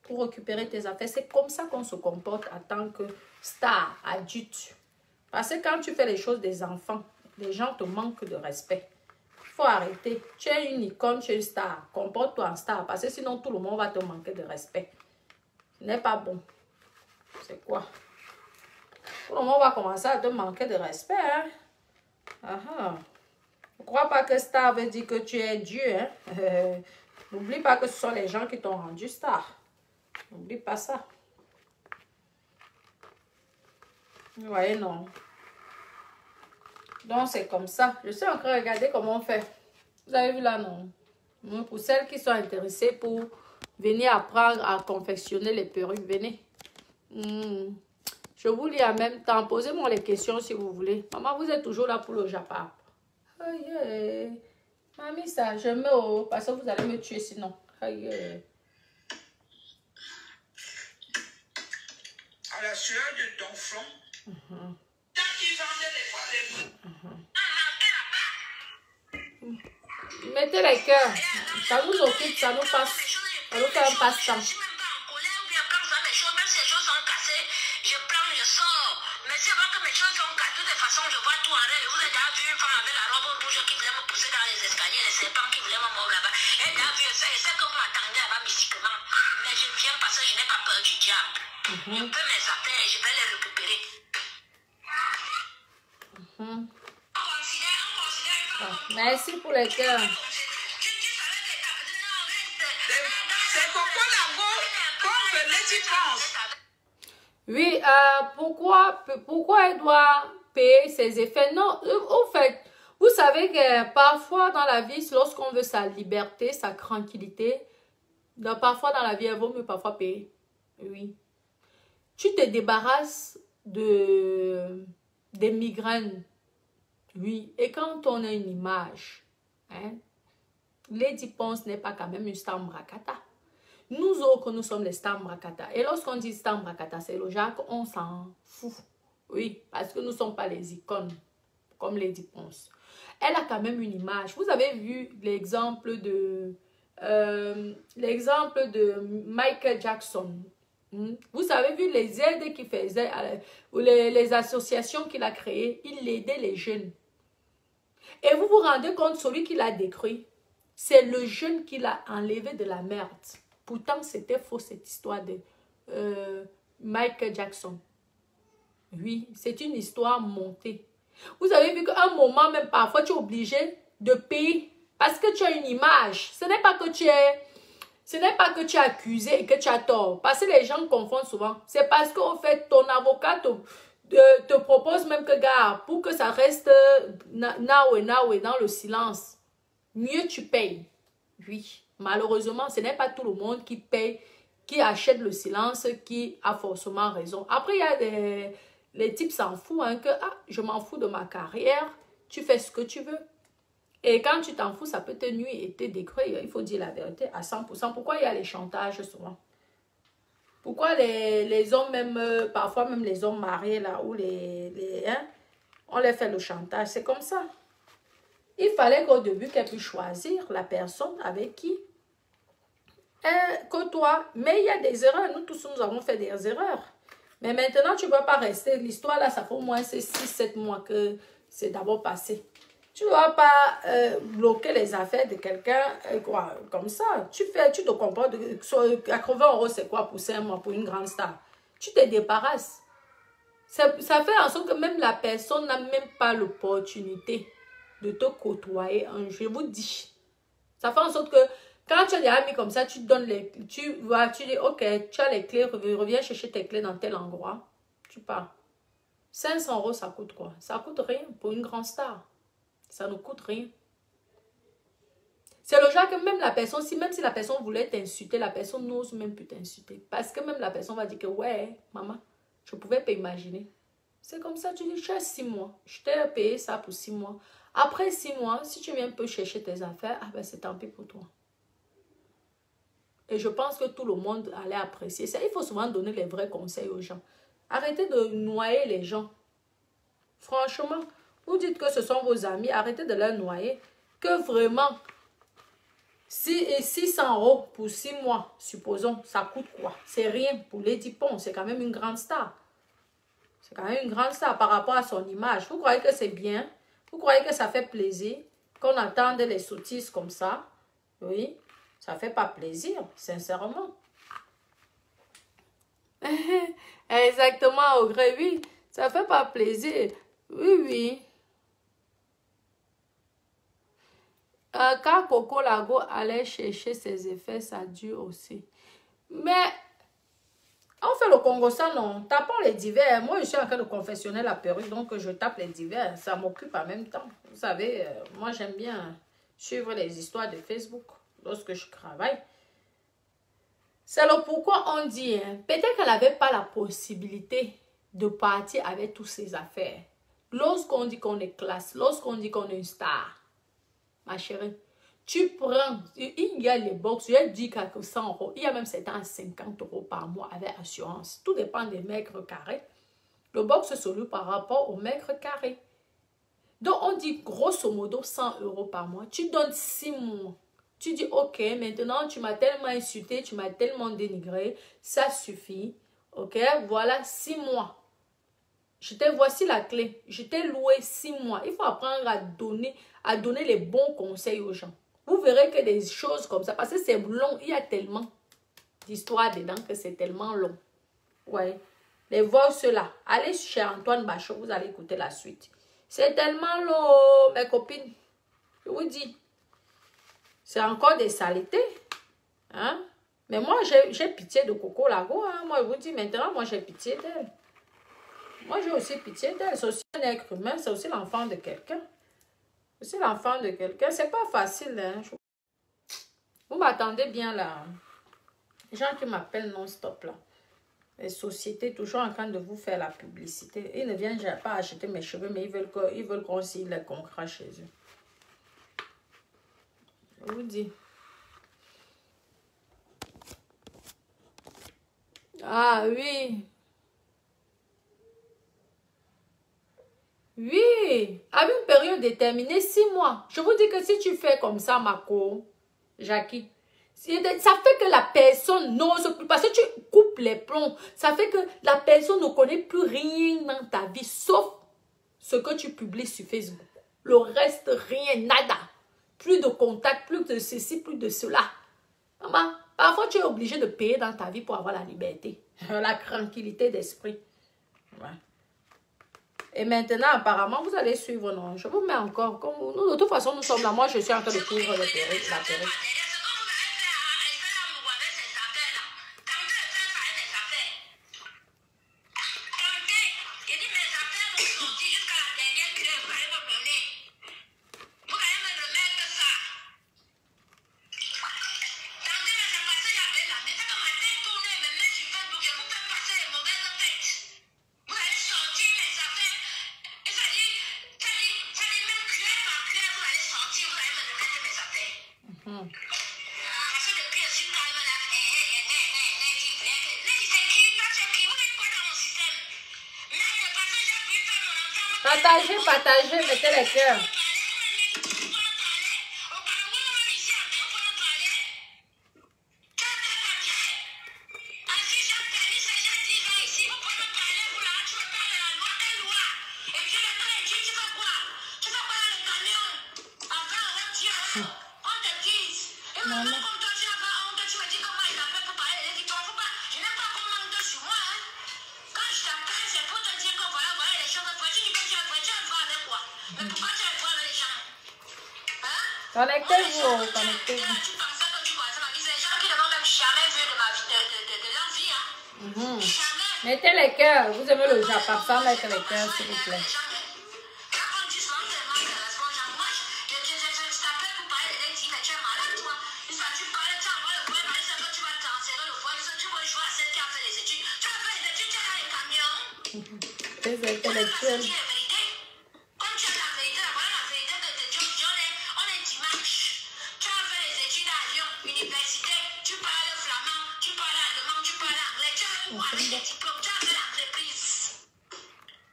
pour récupérer tes affaires. C'est comme ça qu'on se comporte en tant que star, adulte. Parce que quand tu fais les choses des enfants, les gens te manquent de respect. Il faut arrêter. Tu es une icône, tu es une star. Comporte-toi en star. Parce que sinon, tout le monde va te manquer de respect. Ce n'est pas bon. C'est quoi? Tout le monde va commencer à te manquer de respect. Hein? Ne crois pas que star veut dire que tu es Dieu. Hein? N'oublie pas que ce sont les gens qui t'ont rendu star. N'oublie pas ça. Vous voyez, non. Donc, c'est comme ça. Je suis en train de regarder comment on fait. Vous avez vu là, non? Pour celles qui sont intéressées pour venir apprendre à confectionner les perruques, venez. Je vous lis en même temps. Posez-moi les questions si vous voulez. Maman, vous êtes toujours là pour le Japon. Oh yeah. Mamie, ça, je me... Parce que vous allez me tuer sinon. Oh yeah.
À la sueur de ton front.
Mettez les cœurs. Ça nous occupe, ça nous passe. Ça nous fait un passe-temps.
Je peux mes affaires, je vais les récupérer.
Merci pour les cœurs.
C'est Coco Lago qu'on venait, tu penses?
Oui, pourquoi elle doit payer ses effets? Non, au fait, vous savez que parfois dans la vie, lorsqu'on veut sa liberté, sa tranquillité, parfois dans la vie, il vaut mieux parfois payer. Oui. Tu te débarrasses des migraines. Oui. Et quand on a une image, hein, Lady Ponce n'est pas quand même une star Mbrakata. Nous autres, nous sommes les stars Mbrakata. Et lorsqu'on dit star Mbrakata, c'est le Jacques, on s'en fout. Oui, parce que nous ne sommes pas les icônes comme Lady Ponce. Elle a quand même une image. Vous avez vu l'exemple de Michael Jackson. Vous avez vu les aides qu'il faisait, ou les associations qu'il a créées. Il aidait les jeunes. Et vous vous rendez compte, celui qui l'a détruit, c'est le jeune qui l'a enlevé de la merde. Pourtant, c'était faux cette histoire de Michael Jackson. Oui, c'est une histoire montée. Vous avez vu qu'à un moment, même parfois, tu es obligé de payer parce que tu as une image. Ce n'est pas que tu es Ce n'est pas que tu as accusé et que tu as tort. Parce que les gens confondent souvent. C'est parce qu'au fait, ton avocat te propose même que, gars, pour que ça reste now et dans le silence, mieux tu payes. Oui, malheureusement, ce n'est pas tout le monde qui paye, qui achète le silence, qui a forcément raison. Après, il y a les types s'en foutent, hein, que je m'en fous de ma carrière, tu fais ce que tu veux. Et quand tu t'en fous, ça peut te nuire et te détruire. Il faut dire la vérité à 100%. Pourquoi il y a les chantages souvent? Pourquoi les hommes, même parfois même les hommes mariés, là, où on les fait le chantage? C'est comme ça. Il fallait qu'au début, qu'elle puisse choisir la personne avec qui elle côtoie. Mais il y a des erreurs. Nous tous, nous avons fait des erreurs. Mais maintenant, tu ne vas pas rester. L'histoire, là, ça fait au moins 6-7 mois que c'est d'abord passé. Tu ne vas pas bloquer les affaires de quelqu'un comme ça. Tu te comprends. 80 €, c'est quoi pour 5 mois, pour une grande star? Tu te débarrasses. Ça fait en sorte que même la personne n'a même pas l'opportunité de te côtoyer. Je vous dis. Ça fait en sorte que quand tu as des amis comme ça, tu donnes tu dis, ok, tu as les clés, reviens chercher tes clés dans tel endroit. Tu pars. 500 €, ça coûte quoi? Ça coûte rien pour une grande star. Ça ne coûte rien. C'est le genre que même la personne, même si la personne voulait t'insulter, la personne n'ose même plus t'insulter. Parce que même la personne va dire que, ouais, maman, je ne pouvais pas imaginer. C'est comme ça, tu dis, tu as 6 mois. Je t'ai payé ça pour 6 mois. Après 6 mois, si tu viens un peu chercher tes affaires, ben c'est tant pis pour toi. Et je pense que tout le monde allait apprécier ça. Il faut souvent donner les vrais conseils aux gens. Arrêtez de noyer les gens. Franchement, vous dites que ce sont vos amis, arrêtez de les noyer. Que vraiment, 600 € pour 6 mois, supposons, ça coûte quoi? C'est rien pour Lady Pon, c'est quand même une grande star. C'est quand même une grande star par rapport à son image. Vous croyez que c'est bien? Vous croyez que ça fait plaisir qu'on attende les sottises comme ça? Oui, ça ne fait pas plaisir, sincèrement. Exactement, au gré, oui, ça ne fait pas plaisir. Oui, oui. Quand Coco Lago allait chercher ses effets, ça dure aussi. Mais, on fait le Congo ça, non. Tapons les divers. Moi, je suis en train de confectionner la perruque, donc je tape les divers. Ça m'occupe en même temps. Vous savez, moi, j'aime bien suivre les histoires de Facebook lorsque je travaille. C'est le pourquoi on dit, hein, peut-être qu'elle n'avait pas la possibilité de partir avec toutes ses affaires. Lorsqu'on dit qu'on est classe, lorsqu'on dit qu'on est une star, ma chérie, tu prends, il y a les box, je dis qu'à 100 €, il y a même certains 50 € par mois avec assurance. Tout dépend des mètres carrés. Le box se loue par rapport au mètre carré. Donc, on dit grosso modo 100 € par mois. Tu donnes 6 mois. Tu dis, ok, maintenant, tu m'as tellement insulté, tu m'as tellement dénigré, ça suffit. Ok, voilà 6 mois. Voici la clé. Je t'ai loué 6 mois. Il faut apprendre à donner les bons conseils aux gens. Vous verrez que des choses comme ça, parce que c'est long, il y a tellement d'histoires dedans que c'est tellement long. Ouais. Les voix là. Allez chez Antoine Bachot, vous allez écouter la suite. C'est tellement long, mes copines. Je vous dis. C'est encore des saletés. Hein? Mais moi, j'ai pitié de Coco Lago. Hein? Moi, je vous dis maintenant, moi, j'ai pitié d'elle. Moi, j'ai aussi pitié d'elle. C'est aussi un être humain. C'est aussi l'enfant de quelqu'un. C'est l'enfant de quelqu'un. C'est pas facile. Hein? Vous m'attendez bien là. Les gens qui m'appellent non-stop là. Les sociétés toujours en train de vous faire la publicité. Ils ne viennent pas acheter mes cheveux, mais ils veulent qu'on signe les contrats chez eux. Je vous dis. Ah oui. Oui. À une période déterminée, 6 mois. Je vous dis que si tu fais comme ça, Marco, Jackie, ça fait que la personne n'ose plus. Parce que tu coupes les plombs. Ça fait que la personne ne connaît plus rien dans ta vie. Sauf ce que tu publies sur Facebook. Le reste, rien, nada. Plus de contact, plus de ceci, plus de cela. Maman, parfois tu es obligé de payer dans ta vie pour avoir la liberté. La tranquillité d'esprit. Ouais. Et maintenant, apparemment, vous allez suivre, non? Je vous mets encore. Comme nous, de toute façon, nous sommes là. Moi, je suis en train de couvrir la perruque. Partagez, partagez, mettez les cœurs. Connectez-vous, connectez-vous. Mettez les cœurs. Vous aimez le Japon, sans mettre les cœurs, s'il vous plaît. Les intellectuels.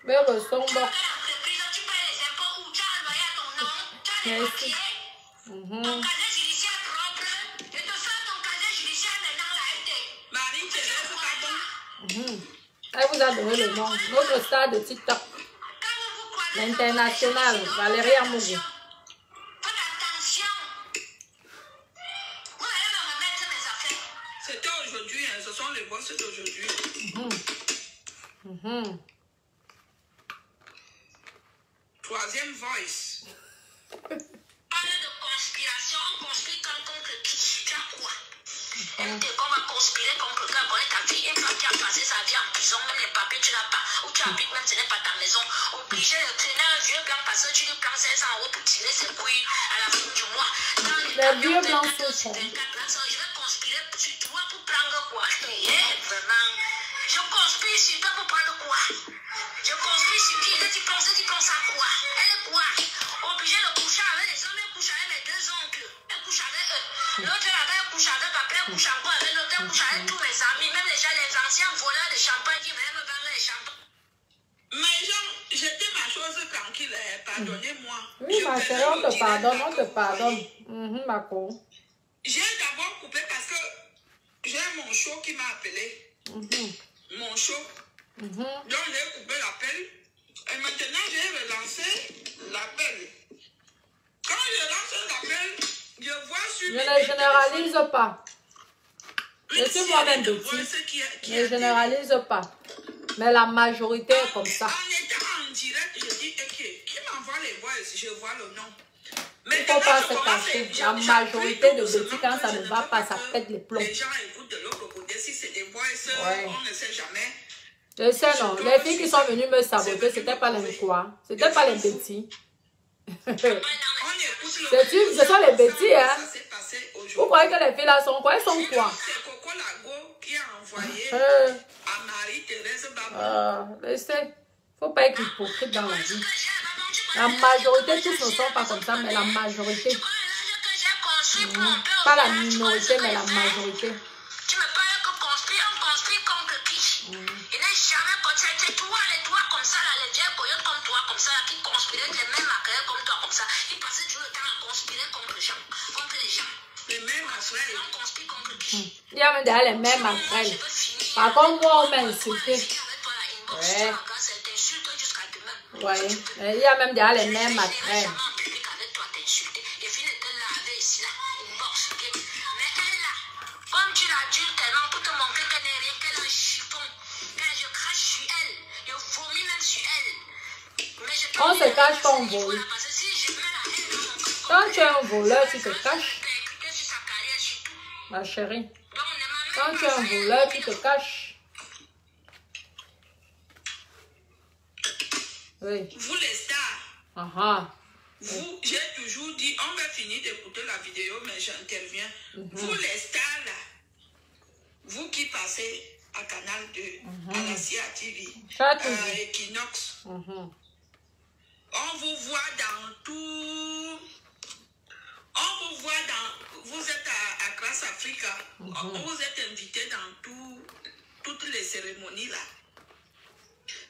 Mais le son bon. Merci. Elle vous a donné le nom. Notre star de TikTok. L'international, Valérie Amougou.
C'était aujourd'hui, hein, ce sont les voix d'aujourd'hui. Troisième voice. Parler de conspiration, on conspire contre qui? Tu as quoi? On va conspirer contre quelqu'un, connaît ta vie. Une femme qui a passé sa vie en prison, même les papiers tu n'as pas. Ou tu habites, même ce n'est pas ta maison. Obligé de traîner un vieux blanc parce que tu lui prends 500 € pour tirer ses couilles à la fin du mois. Dans les vieux blancs, je vais conspirer sur toi pour prendre quoi? Vraiment. Je conspire sur toi pour prendre quoi? Je conspire sur qui? Tu penses à quoi? Elle est quoi? Obligée de coucher avec les hommes, elle couche avec mes deux oncles. Elle couche avec eux. L'autre là-bas, elle couche avec papa, elle couche encore avec l'autre, elle couche avec tous mes amis, même les gens, les anciens voleurs de champagne qui venaient me vendre les champagnes. Mais Jean, j'étais ma chose tranquille, pardonnez-moi.
Oui, ma chérie, on te pardonne, on te pardonne. Ma co.
J'ai d'abord coupé parce que j'ai mon show qui m'a appelé. Mon show. Donc j'ai coupé l'appel. Et maintenant j'ai relancé l'appel. Quand je lance l'appel, je vois sur...
Je ne généralise pas. Je suis moi-même petit. Je ne généralise pas. Mais la majorité est comme ça.
En étant en direct, je dis, ok, qui m'envoie les voix ici? Je vois le nom.
Il ne faut pas se cacher. La majorité de petits, quand ça ne va pas, ça pète les plombs.
Les gens écoutent de l'autre côté. Si c'est des voix, on ne sait jamais.
Je sais, non. Les filles qui sont venues me saboter, ce n'était pas les quoi. Ce n'était pas les petits. Ce sont les petits, hein. Vous croyez que les filles là sont quoi? Elles sont quoi?
C'est Coco Lago qui a envoyé à Marie-Thérèse Babou.
Laissez. Il ne faut pas être hypocrite dans la vie. La majorité, tous ne sont pas comme ça, mais la majorité. Pas la minorité, mais la majorité.
Tu me parles que on construit contre qui? Il n'est jamais comme ça. C'est toi, les toi comme ça, là, les vieilles coyotes comme toi, comme ça, là, qui conspirent les mêmes maquilleurs comme toi, comme ça. Ils passaient toujours le temps à conspirer contre les gens. Les mêmes maquilleurs. On conspire contre qui?
Il y a même derrière les mêmes maquilleurs. Par contre, moi, on m'a insulté. Ouais. Ouais. Il y a même derrière les mêmes maquilleurs.
Comme tu l'adultes tellement pour te montrer qu'elle n'est rien, qu'elle a un chiffon. Je crache sur elle. Je vomis même sur elle. Mais je
On se cache quand on vole. Quand tu es un voleur, tu te caches. Ma chérie. Quand tu es un voleur, tu te caches. Oui.
Vous les stars. Vous, j'ai toujours dit, on va finir d'écouter la vidéo, mais j'interviens. Vous les stars là, vous qui passez à Canal 2, à la CIA TV, à Equinox, on vous voit dans tout. On vous voit dans...
Grâce Africa, vous êtes invités dans toutes les cérémonies là.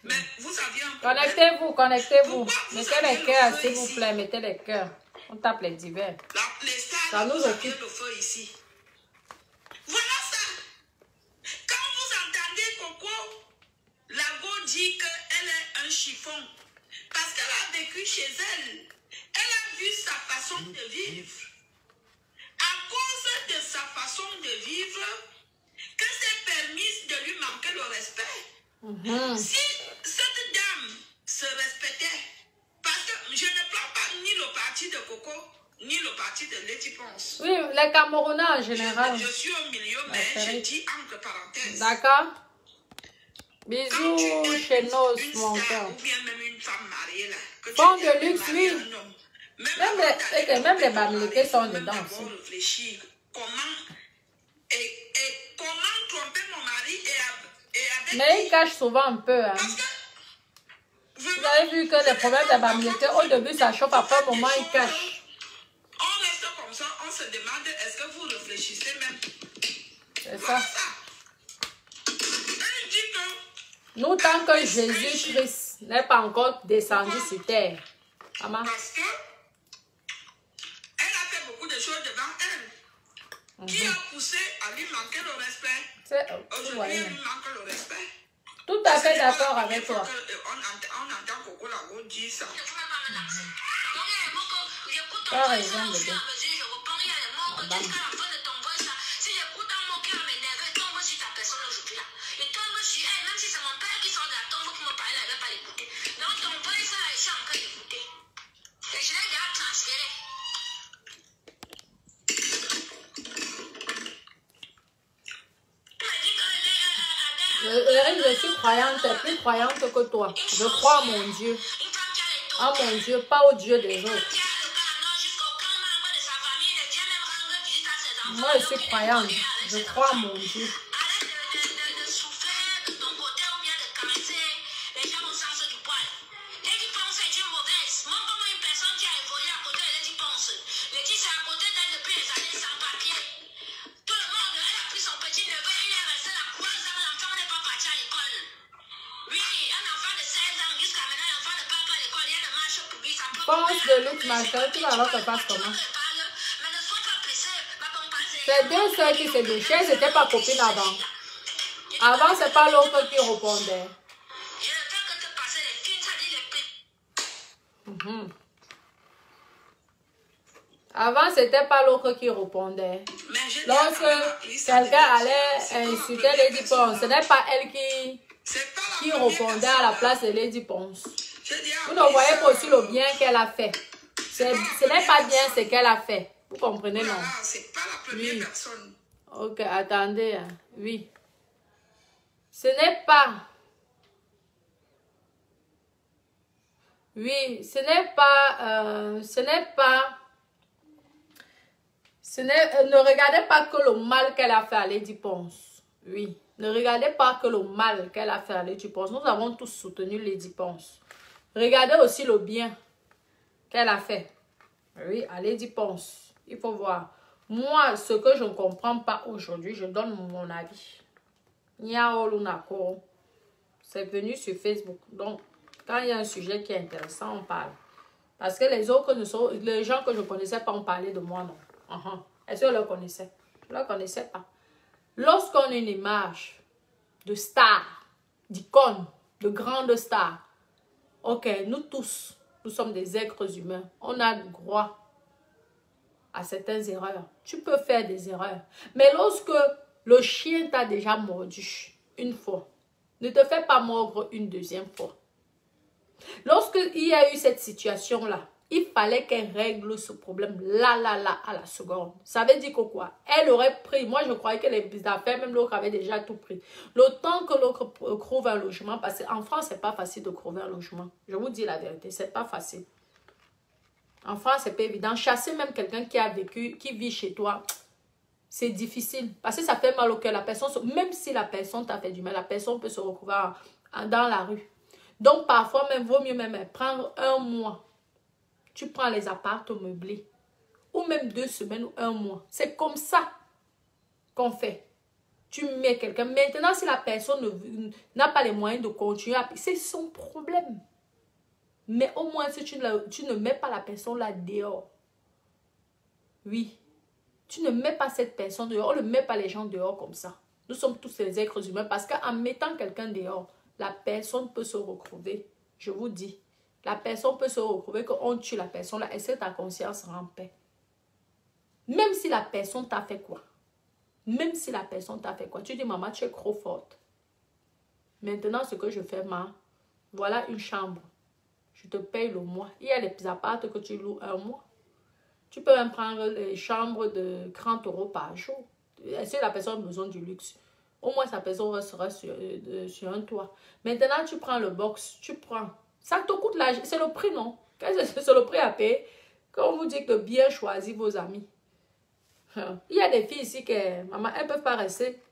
Mais vous aviez un problème.
Connectez-vous, connectez-vous.
Pourquoi vous
Mettez
aviez
les
le
cœurs,
feu
s'il vous
ici?
plaît, mettez les cœurs. On tape les divers.
Les
Ça
stars,
nous
vous aviez
occupe.
le feu ici. Voilà ça. Quand vous entendez Coco, Lago dit qu'elle est un chiffon. Parce qu'elle a vécu chez elle. Elle a vu sa façon de vivre. À cause de sa façon de vivre, que c'est permis de lui manquer le respect. Si cette dame se respectait, parce que je ne prends pas ni le parti de Coco, ni le parti de Lady Ponce.
Oui, les Camerounais en général.
Je suis au milieu, mais je dis entre parenthèses.
D'accord.
Quand
Bisous
tu es
chez nos,
une
mon
star
cœur.
ou bien même une femme mariée, là, que tu
Femme
viens
de luxe,
marier
oui.
un homme,
Même les Bamileke sont dedans aussi.
Réfléchir comment tromper mon mari et avec
Mais ils cachent souvent un peu. Hein.
parce que
Vous avez vu que les problèmes des Bamileke, au début ça chauffe, après un moment ils cachent.
on reste comme ça, on se demande est-ce que vous réfléchissez même.
C'est
Voilà
ça.
ça. Elle dit que
Nous, tant que Jésus-Christ n'est pas encore descendu sur terre. Maman.
parce que elle a fait beaucoup de choses devant elle. Qui a poussé à lui manquer le respect? Aujourd'hui, elle lui manque le respect.
Tout à fait d'accord avec toi.
On entend Coco Lago dire ça.
Par exemple, Eric, je suis croyante, plus croyante que toi. Je crois à mon Dieu. À mon Dieu, pas au Dieu des autres. Moi, je suis croyante. Je crois à mon Dieu. Pense de luxe, ma soeur, tu vas alors te passe comment? C'est deux soeurs qui se déchirent, c'était pas copine avant. Avant, c'est pas l'autre qui répondait. Avant, c'était pas l'autre qui répondait. Lorsque quelqu'un allait insulter Lady Ponce, ce n'est pas elle qui répondait à la place de Lady Ponce. Vous ne voyez pas aussi le bien qu'elle a fait. Ce n'est pas bien ce qu'elle a fait. Vous comprenez, non?
C'est pas la première personne.
Ok, attendez. Oui. Ce n'est pas... Oui, ce n'est pas... ne regardez pas que le mal qu'elle a fait à Lady Ponce. Oui. Ne regardez pas que le mal qu'elle a fait à Lady Ponce. Nous avons tous soutenu Lady Ponce. Regardez aussi le bien qu'elle a fait. Oui, à Lady Ponce. Il faut voir. Moi, ce que je ne comprends pas aujourd'hui, je donne mon avis. C'est venu sur Facebook. Donc, quand il y a un sujet qui est intéressant, on parle. Parce que les autres, les gens que je ne connaissais pas ont parlé de moi, non. Est-ce que je le connaissais? Je ne le connaissais pas. Lorsqu'on a une image de star, d'icône, de grande star, ok, nous tous, nous sommes des êtres humains. On a droit à certaines erreurs. Tu peux faire des erreurs. Mais lorsque le chien t'a déjà mordu une fois, ne te fais pas mordre une deuxième fois. Lorsqu'il y a eu cette situation-là, il fallait qu'elle règle ce problème là, à la seconde. Ça veut dire que quoi? Elle aurait pris, moi je croyais que les affaires, même l'autre avait déjà tout pris. Le temps que l'autre trouve un logement, parce qu'en France, c'est pas facile de trouver un logement. Je vous dis la vérité, c'est pas facile. En France, c'est pas évident. Chasser même quelqu'un qui a vécu, qui vit chez toi, c'est difficile. Parce que ça fait mal au cœur. La personne, même si la personne t'a fait du mal, la personne peut se retrouver dans la rue. Donc, parfois, même, vaut mieux même prendre un mois. Tu prends les appartements meublés. Ou même 2 semaines ou 1 mois. C'est comme ça. qu'on fait. Tu mets quelqu'un. Maintenant, si la personne n'a pas les moyens de continuer, c'est son problème. Mais au moins, si tu ne mets pas la personne là dehors. Oui. Tu ne mets pas cette personne dehors. On ne met pas les gens dehors comme ça. Nous sommes tous des êtres humains. Parce qu'en mettant quelqu'un dehors, la personne peut se retrouver. Je vous dis. La personne peut se retrouver qu'on tue la personne là. Est-ce que ta conscience sera en paix? Même si la personne t'a fait quoi? Même si la personne t'a fait quoi? Tu dis, maman, tu es trop forte. Maintenant, ce que je fais, voilà une chambre. Je te paye le mois. Il y a des appartements que tu loues un mois. Tu peux même prendre les chambres de 30 € par jour. Est-ce que la personne a besoin du luxe? Au moins, sa personne sera sur un toit. Maintenant, tu prends le box. Tu prends. Ça te coûte l'argent. C'est le prix, non? C'est le prix à payer. Quand on vous dit que bien choisir vos amis. Il y a des filles ici que, maman, elles ne peuvent pas rester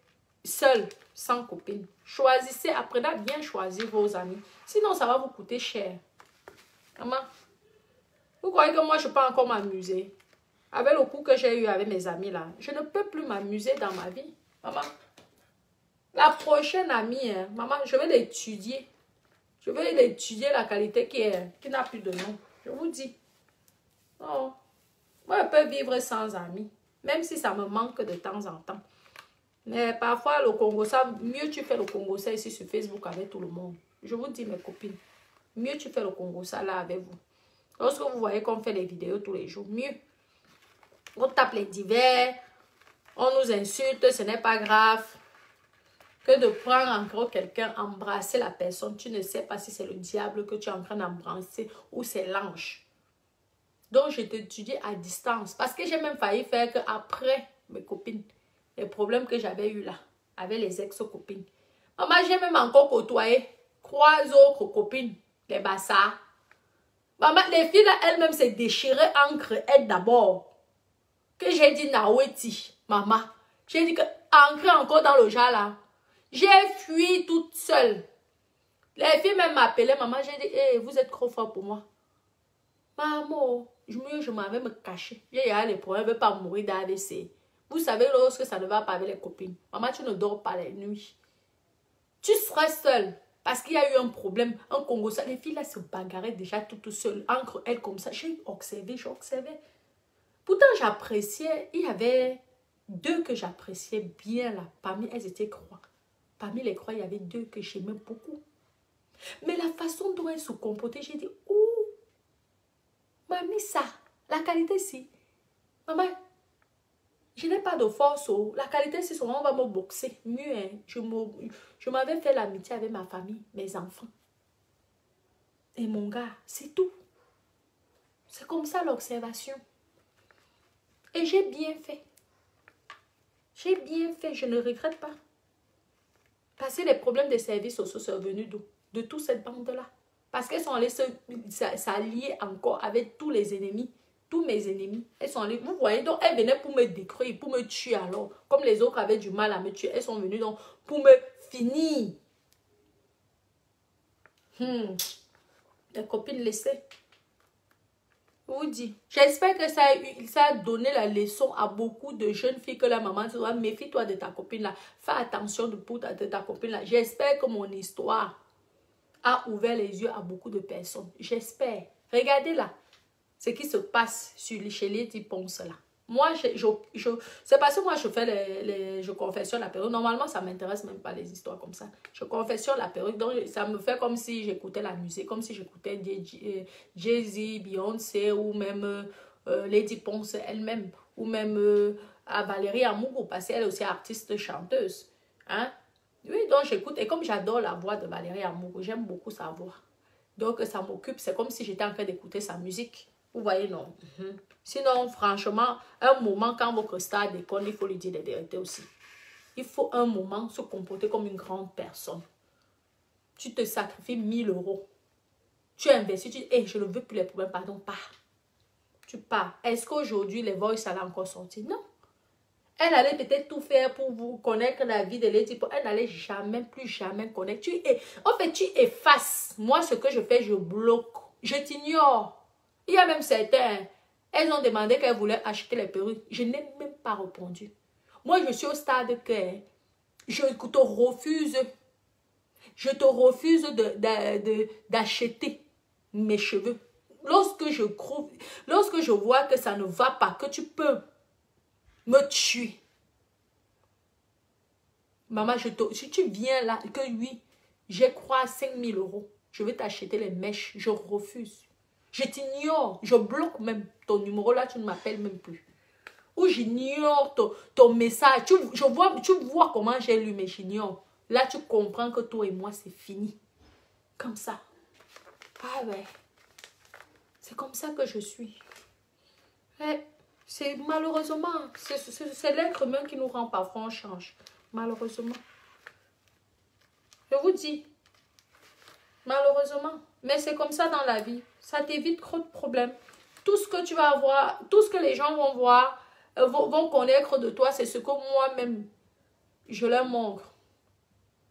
seules, sans copine. Choisissez, apprenez à bien choisir vos amis. Sinon, ça va vous coûter cher. Maman, vous croyez que moi, je peux encore m'amuser? Avec le coup que j'ai eu avec mes amis là, je ne peux plus m'amuser dans ma vie. Maman, la prochaine amie, hein, maman, je vais l'étudier. Je vais l'étudier la qualité qui n'a plus de nom. Je vous dis. Non. Moi, je peux vivre sans amis. Même si ça me manque de temps en temps. Mais parfois, le Congo, ça, mieux tu fais le Congo, ça ici sur Facebook avec tout le monde. Je vous dis, mes copines, mieux tu fais le Congo, ça là avec vous. Lorsque vous voyez qu'on fait les vidéos tous les jours, mieux. On tape les divers, on nous insulte, ce n'est pas grave. Que de prendre encore quelqu'un, embrasser la personne. Tu ne sais pas si c'est le diable que tu es en train d'embrasser ou c'est l'ange. Donc, je t'étudie à distance. Parce que j'ai même failli faire qu'après, mes copines, les problèmes que j'avais eu là, avec les ex-copines. Maman, j'ai même encore côtoyé 3 autres copines, les bassards. Maman, les filles là, elles-mêmes se déchiraient entre elles d'abord. Que j'ai dit Naweti, maman. J'ai dit que entrer encore dans le genre là. J'ai fui toute seule. Les filles même m'appelaient, maman. J'ai dit, hey, vous êtes trop fort pour moi. Maman, je m'avais me caché. J'ai les problèmes, je ne veux pas mourir d'AVC. Vous savez, lorsque ça ne va pas avec les copines. Maman, tu ne dors pas les nuits. Tu seras seule. Parce qu'il y a eu un problème. Un Congo, ça, les filles là se bagarraient déjà toutes seules. Entre elles comme ça. J'ai observé. Pourtant, j'appréciais. Il y avait 2 que j'appréciais bien là. Parmi elles étaient croix. Parmi les croix, il y avait 2 que j'aimais beaucoup. Mais la façon dont elles se comportaient, j'ai dit, oh, mamie, ça, la qualité, si. Maman, je n'ai pas de force. Oh. La qualité, si souvent, on va me boxer. Mieux, hein. Je m'avais fait l'amitié avec ma famille, mes enfants. Et mon gars, c'est tout. C'est comme ça l'observation. Et j'ai bien fait. J'ai bien fait, je ne regrette pas. Parce que les problèmes des services sociaux sont venus d'où? De toute cette bande-là. Parce qu'elles sont allées s'allier encore avec tous les ennemis. Tous mes ennemis. Elles sont allées, vous voyez, donc elles venaient pour me détruire, pour me tuer alors. Comme les autres avaient du mal à me tuer. Elles sont venues donc pour me finir. Les copines laissées. Je vous dis. J'espère que ça a donné la leçon à beaucoup de jeunes filles que la maman te doit méfie-toi de ta copine là. Fais attention de ta copine là. J'espère que mon histoire a ouvert les yeux à beaucoup de personnes. J'espère. Regardez là. Ce qui se passe chez les Ponce là. Moi, c'est parce que moi, je confessionne la perruque. Normalement, ça ne m'intéresse même pas les histoires comme ça. Je confessionne la perruque. Donc, ça me fait comme si j'écoutais la musique, comme si j'écoutais Jay-Z, Beyoncé ou même Lady Ponce elle-même. Ou même Valérie Amougou, parce qu'elle est aussi artiste chanteuse. Hein? Oui, donc j'écoute. Et comme j'adore la voix de Valérie Amougou, j'aime beaucoup sa voix. Donc, ça m'occupe. C'est comme si j'étais en train d'écouter sa musique. Vous voyez, non? Sinon, franchement, un moment, quand votre star déconne, il faut lui dire des vérités aussi. Il faut un moment se comporter comme une grande personne. Tu te sacrifies 1000 €. Tu investis, tu dis, hey, je ne veux plus les problèmes, pardon, pars. Tu pars. Est-ce qu'aujourd'hui, les voices allaient encore sortir? Non. Elle allait peut-être tout faire pour vous connaître la vie de Lady Ponce. Elle n'allait jamais, plus jamais connaître. En fait, tu effaces. Moi, ce que je fais, je bloque. Je t'ignore. Il y a même certains, elles ont demandé qu'elles voulaient acheter les perruques. Je n'ai même pas répondu. Moi, je suis au stade que je te refuse d'acheter mes cheveux. Lorsque je vois que ça ne va pas, que tu peux me tuer. Maman, si tu viens là, que oui, j'ai crois à 5 000 €, je vais t'acheter les mèches. Je refuse. Je t'ignore. Je bloque même ton numéro là, tu ne m'appelles même plus. Ou j'ignore ton message. Tu vois comment j'ai lu, mais j'ignore. Là, tu comprends que toi et moi, c'est fini. Comme ça. Ah ouais. C'est comme ça que je suis. C'est malheureusement, c'est l'être humain qui nous rend parfois on change. Malheureusement. Je vous dis. Malheureusement. Mais c'est comme ça dans la vie. Ça t'évite trop de problèmes. Tout ce que tu vas avoir, tout ce que les gens vont voir, vont connaître de toi, c'est ce que moi-même, je leur montre.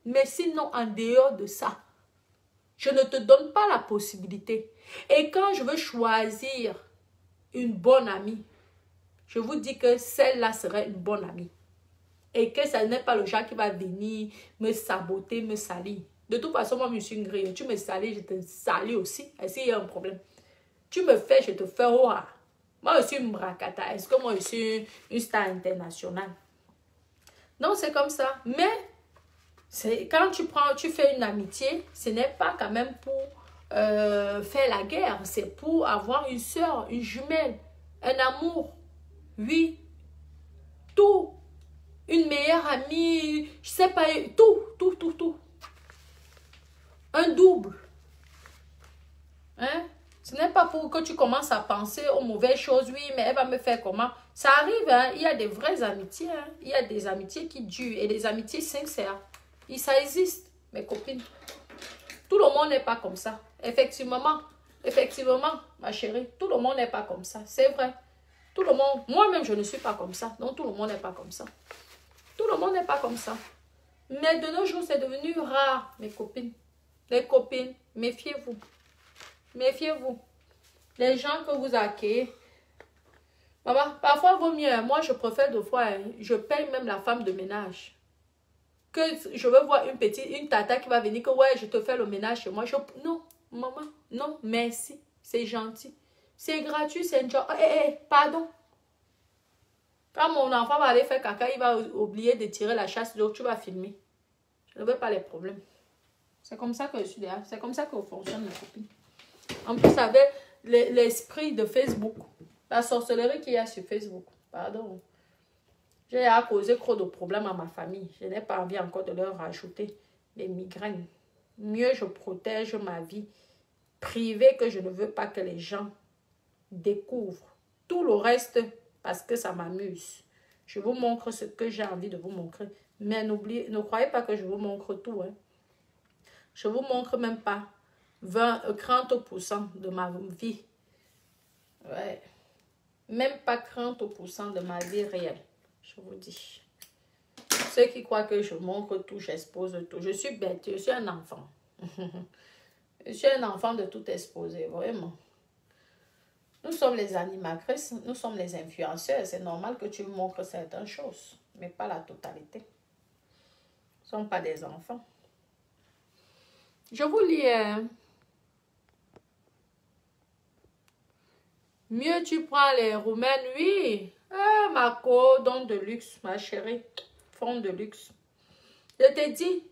Mais sinon, en dehors de ça, je ne te donne pas la possibilité. Et quand je veux choisir une bonne amie, je vous dis que celle-là serait une bonne amie. Et que ça n'est pas le genre qui va venir me saboter, me salir. De toute façon, moi, je suis une grille. Tu me salis, je te salis aussi. Est-ce qu'il y a un problème? Tu me fais, je te fais. Oh, moi, je suis une bracata. Est-ce que moi, je suis une star internationale? Non, c'est comme ça. Mais quand tu fais une amitié, ce n'est pas quand même pour faire la guerre. C'est pour avoir une soeur, une jumelle, un amour. Oui. Tout. Une meilleure amie. Je sais pas. Tout. Un double. Hein? Ce n'est pas pour que tu commences à penser aux mauvaises choses. Oui, mais elle va me faire comment? Ça arrive, hein? Il y a des vraies amitiés. Hein? Il y a des amitiés qui durent et des amitiés sincères. Et ça existe, mes copines. Tout le monde n'est pas comme ça. Effectivement, ma chérie, tout le monde n'est pas comme ça. C'est vrai. Tout le monde, moi-même, je ne suis pas comme ça. Donc, tout le monde n'est pas comme ça. Tout le monde n'est pas comme ça. Mais de nos jours, c'est devenu rare, mes copines. Les copines, méfiez-vous. Méfiez-vous. Les gens que vous accueillez. Maman, parfois, vaut mieux. Moi, je préfère deux fois. Je paye même la femme de ménage. Que je veux voir une tata qui va venir que ouais, je te fais le ménage chez moi. Non, maman, non, merci. C'est gentil. C'est gratuit, c'est un job. Pardon. Quand mon enfant va aller faire caca, il va oublier de tirer la chasse d'eau. Tu vas filmer. Je ne veux pas les problèmes. C'est comme ça que je suis derrière. C'est comme ça que fonctionne ma copine. En plus, avec l'esprit de Facebook. La sorcellerie qu'il y a sur Facebook. Pardon. J'ai à causer trop de problèmes à ma famille. Je n'ai pas envie encore de leur rajouter des migraines. Mieux je protège ma vie privée que je ne veux pas que les gens découvrent. Tout le reste, parce que ça m'amuse. Je vous montre ce que j'ai envie de vous montrer. Mais ne croyez pas que je vous montre tout. Hein. Je ne vous montre même pas 30% de ma vie. Ouais. Même pas 30% de ma vie réelle. Je vous dis. Ceux qui croient que je montre tout, j'expose tout. Je suis bête, je suis un enfant. Je suis un enfant de tout exposer, vraiment. Nous sommes les animatrices, nous sommes les influenceurs. C'est normal que tu montres certaines choses, mais pas la totalité. Nous ne sommes pas des enfants. Je vous lis. Mieux tu prends les roumaines, oui. Ah, Marco, don de luxe, ma chérie. Fond de luxe. Je te dis.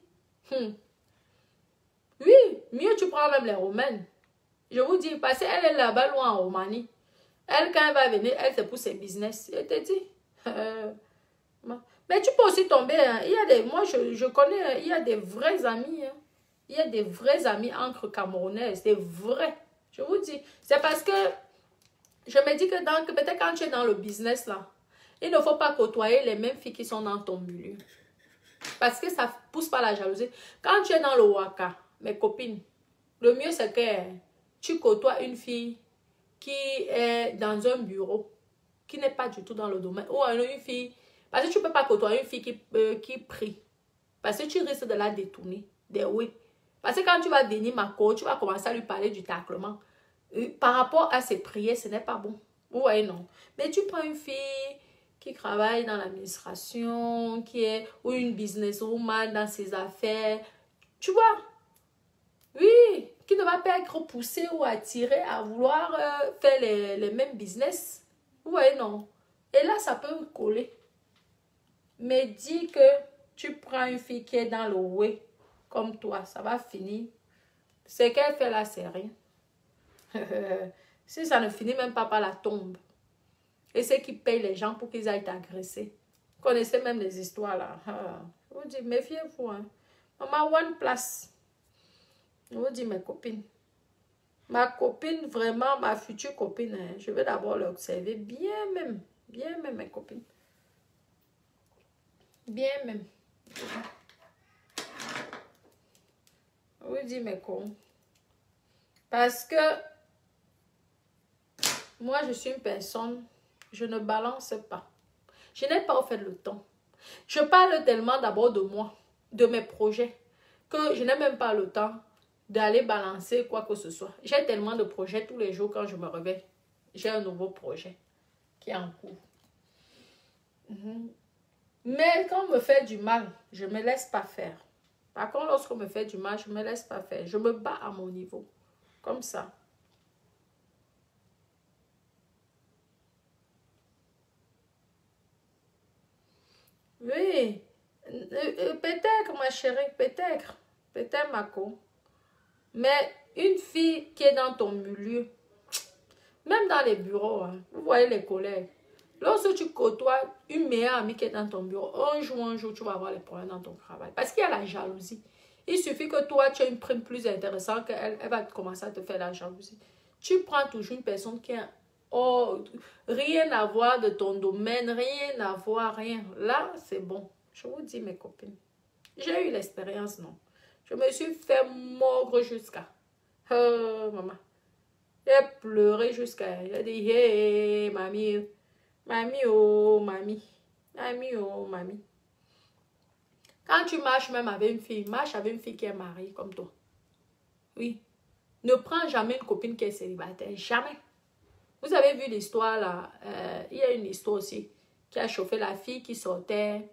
Oui, mieux tu prends même les roumaines. Je vous dis, parce qu'elle est là-bas loin en Roumanie. Elle, quand elle va venir, elle, c'est pour ses business. Je te dis. Mais tu peux aussi tomber. Hein. Il y a des, moi, je connais, il y a des vrais amis. Hein. Il y a des vrais amis entre Camerounaises. Des vrais. Je vous dis. C'est parce que je me dis que peut-être quand tu es dans le business, là, il ne faut pas côtoyer les mêmes filles qui sont dans ton milieu. Parce que ça ne pousse pas la jalousie. Quand tu es dans le waka, mes copines, le mieux c'est que tu côtoies une fille qui est dans un bureau, qui n'est pas du tout dans le domaine. Ou une fille, parce que tu ne peux pas côtoyer une fille qui prie. Parce que tu risques de la détourner. Parce que quand tu vas venir, Marco, tu vas commencer à lui parler du taclement. Par rapport à ses prières, ce n'est pas bon. Vous voyez, non. Mais tu prends une fille qui travaille dans l'administration, ou une businesswoman dans ses affaires. Tu vois? Oui, qui ne va pas être poussée ou attirée à vouloir faire les mêmes business. Vous voyez, non? Et là, ça peut coller. Mais dis que tu prends une fille qui est dans le way, comme toi, ça va finir. Ce qu'elle fait là, c'est rien. Si ça ne finit même pas par la tombe. Et c'est qui paye les gens pour qu'ils aillent t'agresser. Vous connaissez même les histoires là. Je vous dis, méfiez-vous. Hein. Maman, one place. Je vous dis, mes copines. Ma copine, vraiment, ma future copine, hein, je vais d'abord l'observer bien même, mes copines. Bien même. Je vous dis, mes cons. Parce que moi, je suis une personne, je ne balance pas. Je n'ai pas fait le temps. Je parle tellement d'abord de moi, de mes projets, que je n'ai même pas le temps d'aller balancer quoi que ce soit. J'ai tellement de projets tous les jours quand je me réveille. J'ai un nouveau projet qui est en cours. Mais quand on me fait du mal, je ne me laisse pas faire. Par contre, lorsqu'on me fait du mal, je ne me laisse pas faire. Je me bats à mon niveau. Comme ça. Oui. Peut-être, ma chérie, peut-être. Peut-être, ma co. Mais une fille qui est dans ton milieu, même dans les bureaux, hein, vous voyez les collègues, lorsque tu côtoies une meilleure amie qui est dans ton bureau, un jour, tu vas avoir les problèmes dans ton travail. Parce qu'il y a la jalousie. Il suffit que toi, tu aies une prime plus intéressante qu'elle, elle va commencer à te faire la jalousie. Tu prends toujours une personne qui a rien à voir de ton domaine, rien à voir, rien. Là, c'est bon. Je vous dis, mes copines, j'ai eu l'expérience, non? Je me suis fait mordre jusqu'à... maman. J'ai pleuré jusqu'à... J'ai dit, hey, mamie. Mamie, oh, mamie. Mamie, oh, mamie. Quand tu marches même avec une fille, marche avec une fille qui est mariée comme toi. Oui. Ne prends jamais une copine qui est célibataire. Jamais. Vous avez vu l'histoire là. Il y a une histoire aussi qui a chauffé la fille qui sortait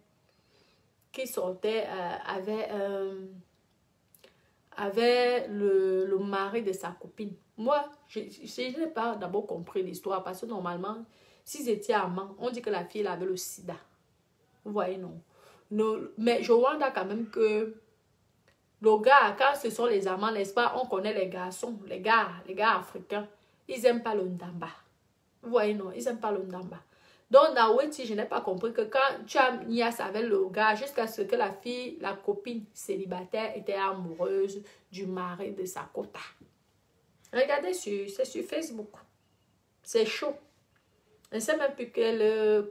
avec le mari de sa copine. Moi, je n'ai pas d'abord compris l'histoire parce que normalement, s'ils étaient amants, on dit que la fille elle avait le sida. Vous voyez, non? Mais je vois quand même que le gars, quand ce sont les amants, n'est-ce pas, on connaît les garçons, les gars africains, ils n'aiment pas le ndamba. Vous voyez, non? Ils n'aiment pas le ndamba. Donc, dans Weti, je n'ai pas compris que quand tu as niasse avec le gars, jusqu'à ce que la fille, la copine célibataire, était amoureuse du mari de sa quota. Regardez, c'est sur Facebook. C'est chaud. Je ne sais même plus quel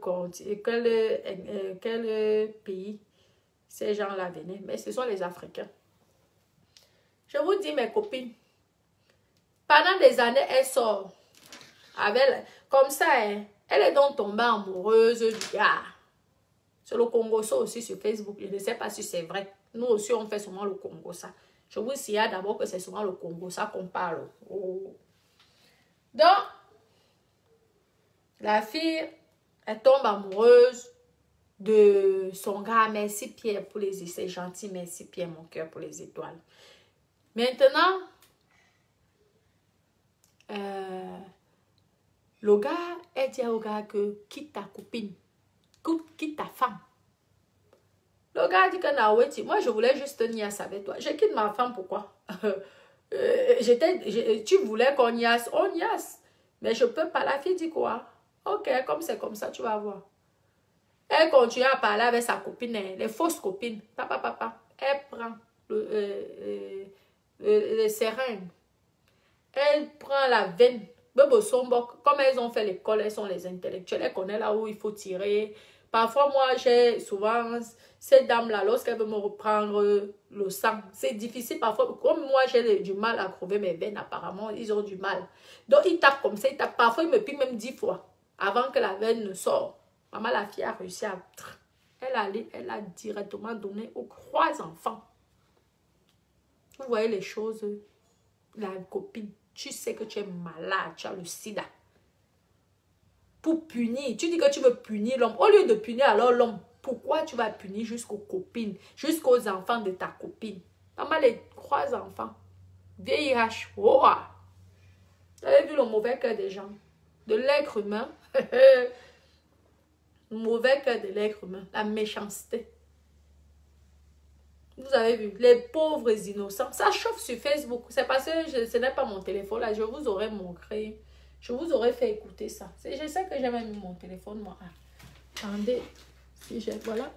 pays ces gens-là venaient, mais ce sont les Africains. Je vous dis, mes copines, pendant des années, elle sort avec, comme ça, hein, elle est donc tombée amoureuse du gars. C'est le Congo, ça aussi sur Facebook. Je ne sais pas si c'est vrai. Nous aussi, on fait souvent le Congo, ça. Je vous dis d'abord que c'est souvent le Congo, ça qu'on parle. Oh. Donc, la fille, elle tombe amoureuse de son gars. Merci Pierre pour les... C'est gentil, merci Pierre, mon cœur, pour les étoiles. Maintenant, le gars, elle dit au gars que quitte ta copine, quitte ta femme. Le gars dit que moi je voulais juste niasse avec toi. Je quitte ma femme, pourquoi? Tu voulais qu'on niasse, on niasse. Mais je peux pas. La fille dit quoi? Ok, comme c'est comme ça, tu vas voir. Elle continue à parler avec sa copine, les fausses copines. Papa. Elle prend les seringues. Elle prend la veine. Comme elles ont fait l'école, elles sont les intellectuelles. Elles connaissent là où il faut tirer. Parfois, moi, j'ai souvent cette dame-là, lorsqu'elle veut me reprendre le sang, c'est difficile parfois. Comme moi, j'ai du mal à crever mes veines, apparemment, ils ont du mal. Donc, ils tapent comme ça, ils tapent. Parfois, ils me piquent même 10 fois avant que la veine ne sorte. Maman, la fille a réussi à... Elle a directement donné aux 3 enfants. Vous voyez les choses, la copine. Tu sais que tu es malade, tu as le sida. pour punir. Tu dis que tu veux punir l'homme. Au lieu de punir alors l'homme, pourquoi tu vas punir jusqu'aux copines, jusqu'aux enfants de ta copine? Maman, les 3 enfants. VIH. Oh. Vous avez vu le mauvais cœur des gens? De l'être humain. Le mauvais cœur de l'être humain. La méchanceté. Vous avez vu, les pauvres innocents. Ça chauffe sur Facebook. C'est parce que ce n'est pas mon téléphone là. Je vous aurais montré. Je vous aurais fait écouter ça. Je sais que j'ai même mis mon téléphone moi. Attendez. Voilà.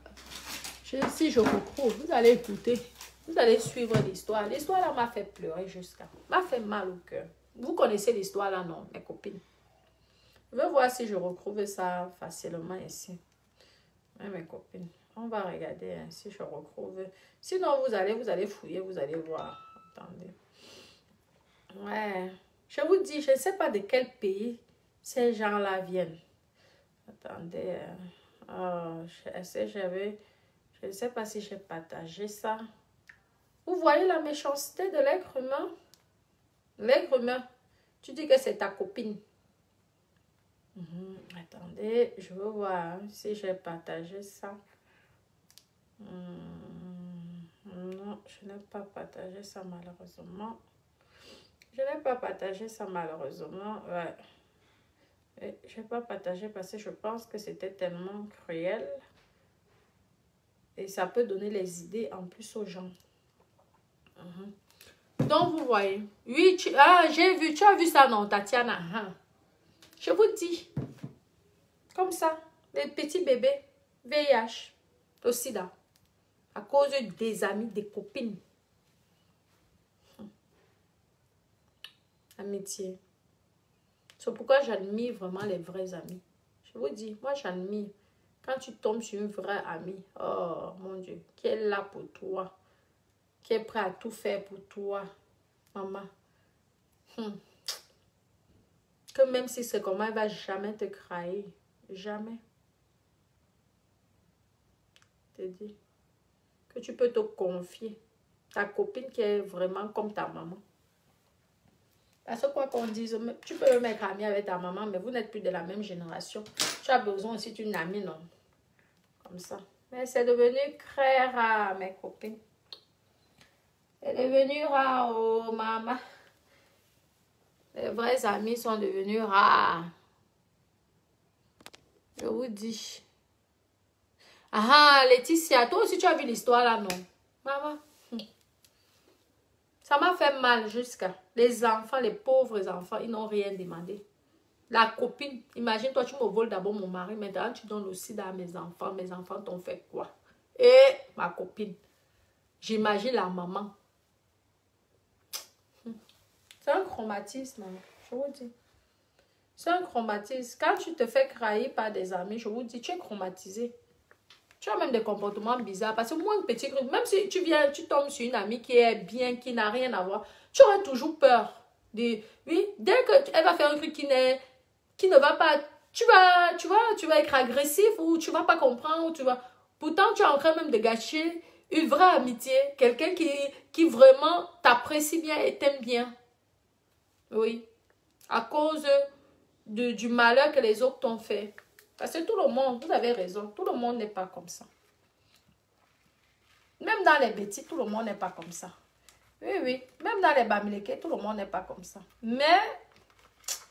Si je retrouve, vous allez écouter. Vous allez suivre l'histoire. L'histoire là m'a fait pleurer jusqu'à. M'a fait mal au cœur. Vous connaissez l'histoire là, non, mes copines? Je vais voir si je retrouve ça facilement ici. Ouais, mes copines. On va regarder hein, si je retrouve. Sinon, vous allez fouiller, vous allez voir. Attendez. Ouais. Je vous dis, je ne sais pas de quel pays ces gens-là viennent. Attendez. Je ne sais pas si j'ai partagé ça. Vous voyez la méchanceté de l'être humain? L'être humain. Tu dis que c'est ta copine. Attendez, je veux voir si j'ai partagé ça. Non, je n'ai pas partagé ça malheureusement. Je n'ai pas partagé ça malheureusement. Ouais. Je n'ai pas partagé parce que je pense que c'était tellement cruel. Et ça peut donner les idées en plus aux gens. Donc, vous voyez. Oui, j'ai vu. Tu as vu ça, non, Tatiana? Je vous dis. Comme ça. Les petits bébés. VIH. Au sida. À cause des amis, des copines. Amitié. C'est pourquoi j'admire vraiment les vrais amis. Je vous dis, moi j'admire. Quand tu tombes sur une vraie amie, oh mon Dieu, qui est là pour toi, qui est prêt à tout faire pour toi, maman. Que même si c'est comment, elle ne va jamais te trahir. Jamais. Je te dis. Que tu peux te confier. Ta copine qui est vraiment comme ta maman. Parce que quoi qu'on dise, tu peux même être amie avec ta maman, mais vous n'êtes plus de la même génération. Tu as besoin aussi d'une amie, non? Comme ça. Mais c'est devenu très rare, mes copines. C'est devenu rare, oh maman. Les vrais amis sont devenus rares. Je vous dis. Ah, Laetitia, toi aussi tu as vu l'histoire là, non? Maman. Ça m'a fait mal jusqu'à... Les enfants, les pauvres enfants, ils n'ont rien demandé. La copine, imagine-toi, tu me voles d'abord mon mari, maintenant tu donnes aussi à mes enfants. Mes enfants t'ont fait quoi? Et ma copine, j'imagine la maman. C'est un traumatisme, je vous dis. C'est un traumatisme. Quand tu te fais trahir par des amis, je vous dis, tu es traumatisé. Tu as même des comportements bizarres. Parce que moi, un petit truc, même si tu tombes sur une amie qui est bien, qui n'a rien à voir, tu aurais toujours peur. Oui, dès qu'elle va faire un truc qui ne va pas, tu vas être agressif ou tu ne vas pas comprendre. Pourtant, tu es en train même de gâcher une vraie amitié. Quelqu'un qui vraiment t'apprécie bien et t'aime bien. Oui. À cause du malheur que les autres t'ont fait. Parce que tout le monde, vous avez raison, tout le monde n'est pas comme ça. Même dans les bêtises, tout le monde n'est pas comme ça. Oui. Même dans les Bamileke, tout le monde n'est pas comme ça. Mais,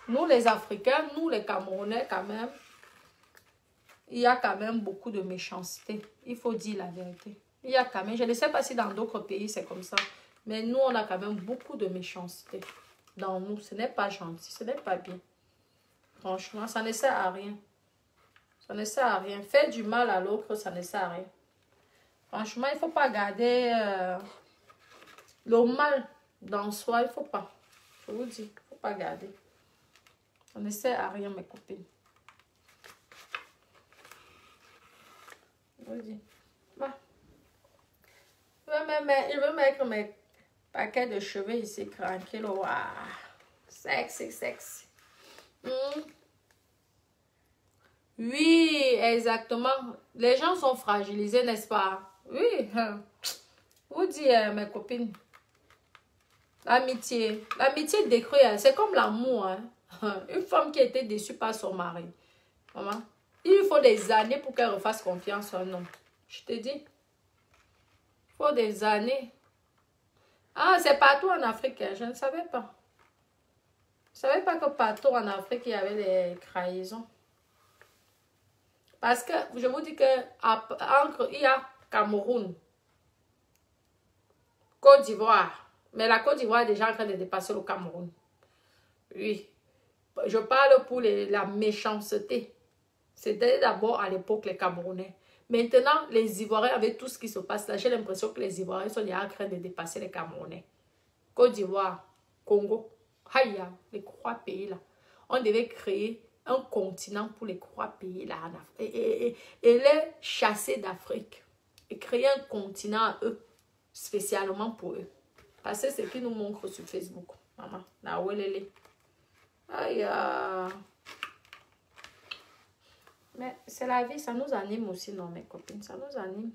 nous les Africains, nous les Camerounais quand même, il y a quand même beaucoup de méchanceté. Il faut dire la vérité. Il y a quand même, je ne sais pas si dans d'autres pays c'est comme ça, mais nous on a quand même beaucoup de méchanceté. Dans nous, ce n'est pas gentil, ce n'est pas bien. Franchement, ça ne sert à rien. Ça ne sert à rien. Faire du mal à l'autre, ça ne sert à rien. Franchement, il ne faut pas garder le mal dans soi. Il ne faut pas. Je vous dis, il ne faut pas garder. Ça ne sert à rien, mes copines. Je vous dis. Bah. Je veux mettre mes paquets de cheveux ici, tranquille. Waouh. Sexy, sexy. Oui, exactement. Les gens sont fragilisés, n'est-ce pas? Oui. Vous dites, mes copines. L'amitié décrue, c'est comme l'amour. Hein. Une femme qui était déçue par son mari. Maman, il faut des années pour qu'elle refasse confiance à un homme. Je te dis. Il faut des années. Ah, c'est partout en Afrique. Je ne savais pas. Je ne savais pas que partout en Afrique, il y avait des trahisons. Parce que, je vous dis que il y a Cameroun, Côte d'Ivoire. Mais la Côte d'Ivoire est déjà en train de dépasser le Cameroun. Oui. Je parle pour la méchanceté. C'était d'abord à l'époque les Camerounais. Maintenant, les Ivoiriens, avec tout ce qui se passe là, j'ai l'impression que les Ivoiriens sont déjà en train de dépasser les Camerounais. Côte d'Ivoire, Congo, Haïa, les 3 pays là. On devait créer un continent pour les 3 pays là en Afrique. Et les chasser d'Afrique. Et créer un continent à eux, spécialement pour eux. Parce que c'est ce qu'ils nous montrent sur Facebook. Maman, la ouelele. Aïe. Mais c'est la vie, ça nous anime aussi, non, mes copines. Ça nous anime.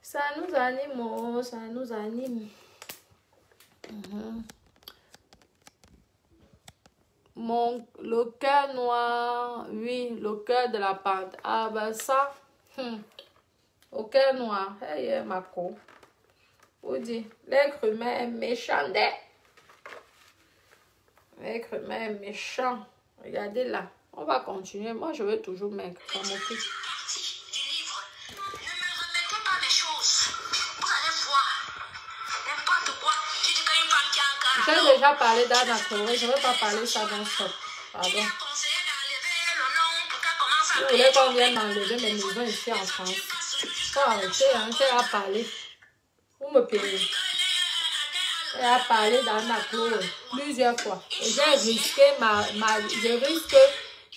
Ça nous anime, oh, ça nous anime. Le cœur noir, oui, le cœur de la pente. Ah ben ça, le cœur noir, hey, Mako. Vous dites, l'être humain est méchant. L'être humain est méchant. Regardez là, on va continuer. Moi, je veux toujours m'occuper. J'ai déjà parlé d'Anna Touré, je ne vais pas parler ça dans ce. Pardon. Vous voulez qu'on vienne enlever mes maisons ici en France? Il faut arrêter, hein, j'ai à parler. Vous me payez. J'ai à parler d'Anna Touré plusieurs fois. Et j'ai risqué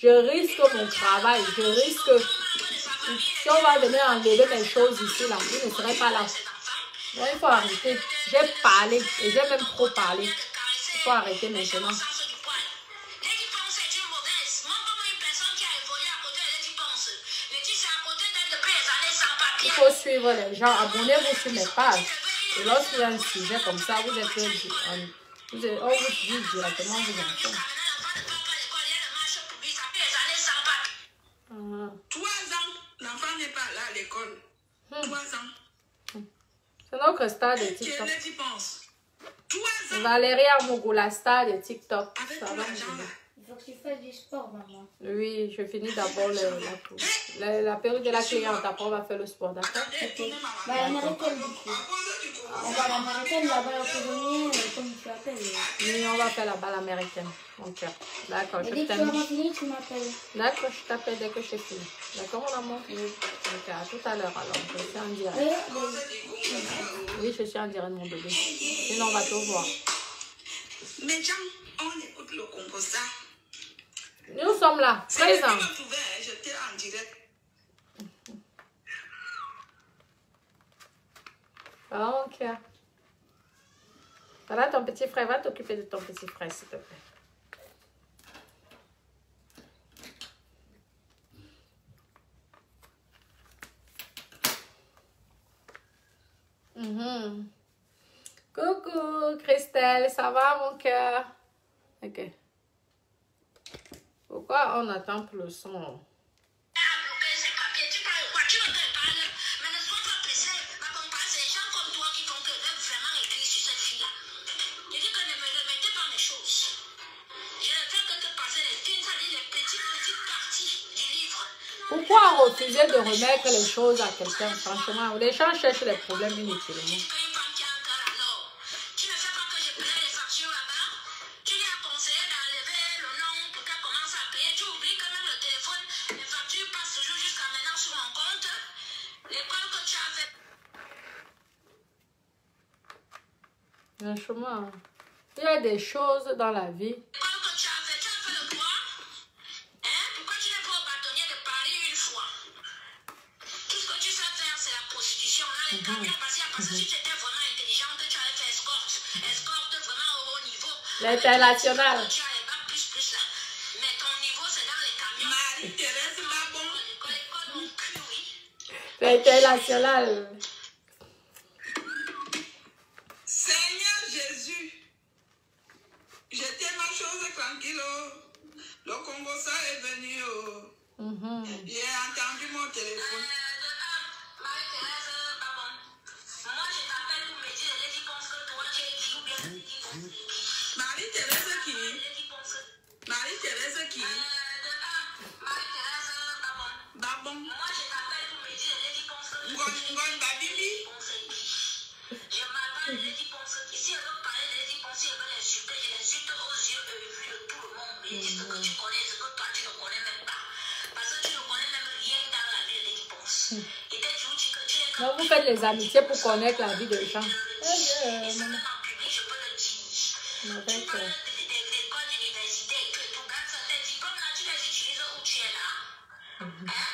je risque mon travail, je risque. Si on va venir enlever mes choses ici, là, je ne serai pas là. Donc, il faut arrêter. J'ai parlé et j'ai même trop parlé. Il faut arrêter maintenant. Il faut suivre les gens. Abonnez-vous sur mes pages. Et lorsqu'il y a un sujet comme ça, on vous dit directement vos enfants.
3 ans, l'enfant n'est pas là à l'école. 3 ans.
C'est notre star de TikTok.
Quelle tu penses? 3 ans.
Valérie Amougou, la star de TikTok.
Avec
Ça
tout
va,
l'argent là.
Il faut que tu fasses du sport, maman.
oui, je finis d'abord la période de la cliente. Après, on va faire le sport, d'accord?
Attendez,
Bah, l'américaine, du coup. On va à l'américaine, là-bas, au prisonnier, comme tu appelles.
Oui, on va faire la balle américaine. Mon cœur. D'accord,
Et
je
dès que tu
t'aime.
auras fini, tu m'appelles.
D'accord, je t'appelle dès que je finis. D'accord, mon amour? Oui. Ok, à tout à l'heure alors. Je suis en direct. Oui, je suis en direct, mon bébé. Sinon, on va te voir.
Mais Jean, on écoute le Congo ça.
Nous sommes là, présents.
J'étais en direct.
Ok. Voilà ton petit frère. Va t'occuper de ton petit frère, s'il te plaît. Coucou, Christelle. Ça va, mon cœur? Ok. Pourquoi on attend pour le son? Pourquoi refuser de remettre les choses à quelqu'un? Franchement, les gens cherchent les problèmes inutilement. Franchement, il y a des choses dans la vie. L'international. L'international.
Seigneur Jésus, j'étais ma chose tranquille. Le Congo ça téléphone.
Marie-Thérèse, pardon. Moi, je t'appelle pour me dire, elle dit pense que toi, tu es qui ou bien tu dis pense que qui.
Marie-Thérèse qui?
Elle dit pense que.
Marie-Thérèse qui?
Marie-Thérèse, pardon.
Babon.
Moi, je t'appelle pour me dire, elle dit pense que.
Ngon Babili.
Je m'appelle, elle dit pense que. Si elle veut parler, elle dit pense que elle veut l'insulter. Je l'insulte aux yeux vus de tout le monde. Elle dit ce que tu connais, ce que toi tu ne connais même pas. Parce que tu ne connais même rien dans la vie, elle dit pense. Et dès que tu dis que tu es.
Donc, vous faites les amitiés pour connaître la vie des gens.
Et ce que en public, je peux le dire. Tu parles des écoles d'université et que tu gardes ça. Tes diplômes là, tu les utilises où tu es là.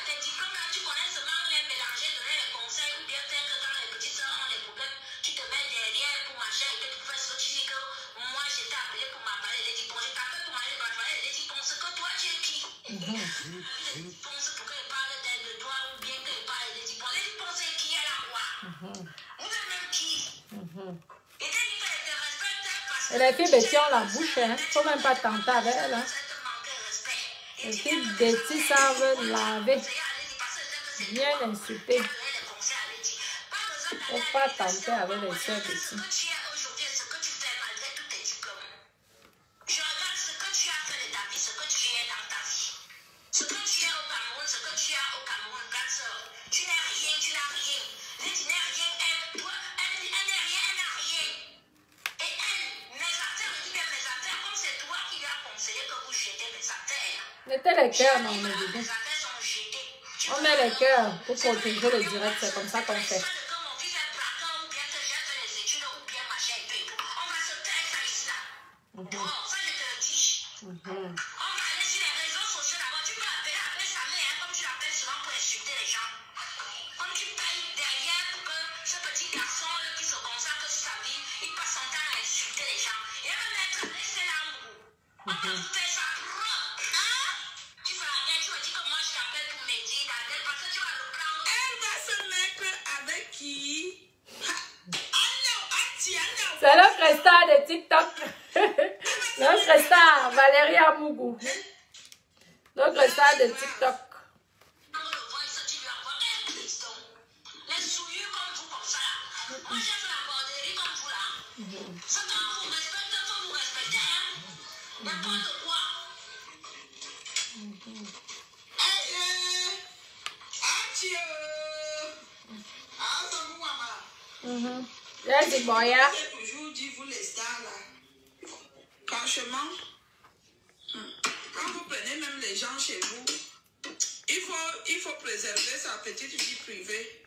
Tes diplômes là, tu connais seulement les mélanger, donner les conseils ou bien faire que quand les petits soeurs ont des problèmes, tu te mets derrière pour marcher et que tu fais ce que tu dis que moi je t'ai appelé pour m'appeler. Elle dit bon, je t'appelle pour m'aller dans la famille. Elle dit bon, ce que toi tu es qui? Pense pour que je parle d'elle de toi ou bien que je parle. Elle dit bon, elle dit bon, c'est qui elle a quoi? Vous êtes même qui? Et dès qu'il fait le respect, parce que
Et les filles Betty ont la bouche, hein. Faut même pas tenter avec elle, hein. Les filles Betty savent laver. Bien insulter. Faut pas tenter avec les soeurs Betty.
Ce que tu es aujourd'hui, ce que tu fais malgré tous tes diplômes. Je regarde ce que tu as fait de ta vie, ce que tu es dans ta vie. Ce que tu es au Cameroun, ce que tu as au Cameroun, grande sœur. Tu n'es rien, tu n'as rien. Tu n'es rien, elle, toi, elle n'est rien, elle n'a rien. Et elle, mes affaires, je dis bien mes affaires, comme c'est toi qui lui as conseillé que vous jetez mes affaires.
Mettez les cœurs dans mes
Mes
vidéos.
affaires sont jetées.
On met les cœurs pour protéger le direct. C'est comme ça qu'on fait.
Que mon fils est braquant ou bien que j'ai fait les études ou bien machin et tout. On va se taire ça ici là. Bon, ça je te le dis. On va aller sur les réseaux sociaux d'abord. Tu peux appeler sa mère comme tu l'appelles souvent pour insulter les gens. Comme tu payes derrière pour que ce petit garçon qui se consacre sur sa vie, il passe son temps à insulter les gens. Et elle va mettre laisser là on va vous faire ça. Tu fais la guerre, tu me dis que moi je t'appelle pour m'aider parce que tu vas le prendre.
Elle va se mettre avec qui?
C'est notre star de TikTok. Notre star, Valérie Amougou. Notre star de TikTok.
Les souillures comme vous, comme ça là. Moi j'ai fait la borderie comme vous là. Ça quand vous respectez, faut vous respecter, hein. N'importe quoi.
Yes, boya.
J'ai toujours dit, vous les stars là, franchement, quand vous prenez même les gens chez vous, il faut préserver sa petite vie privée.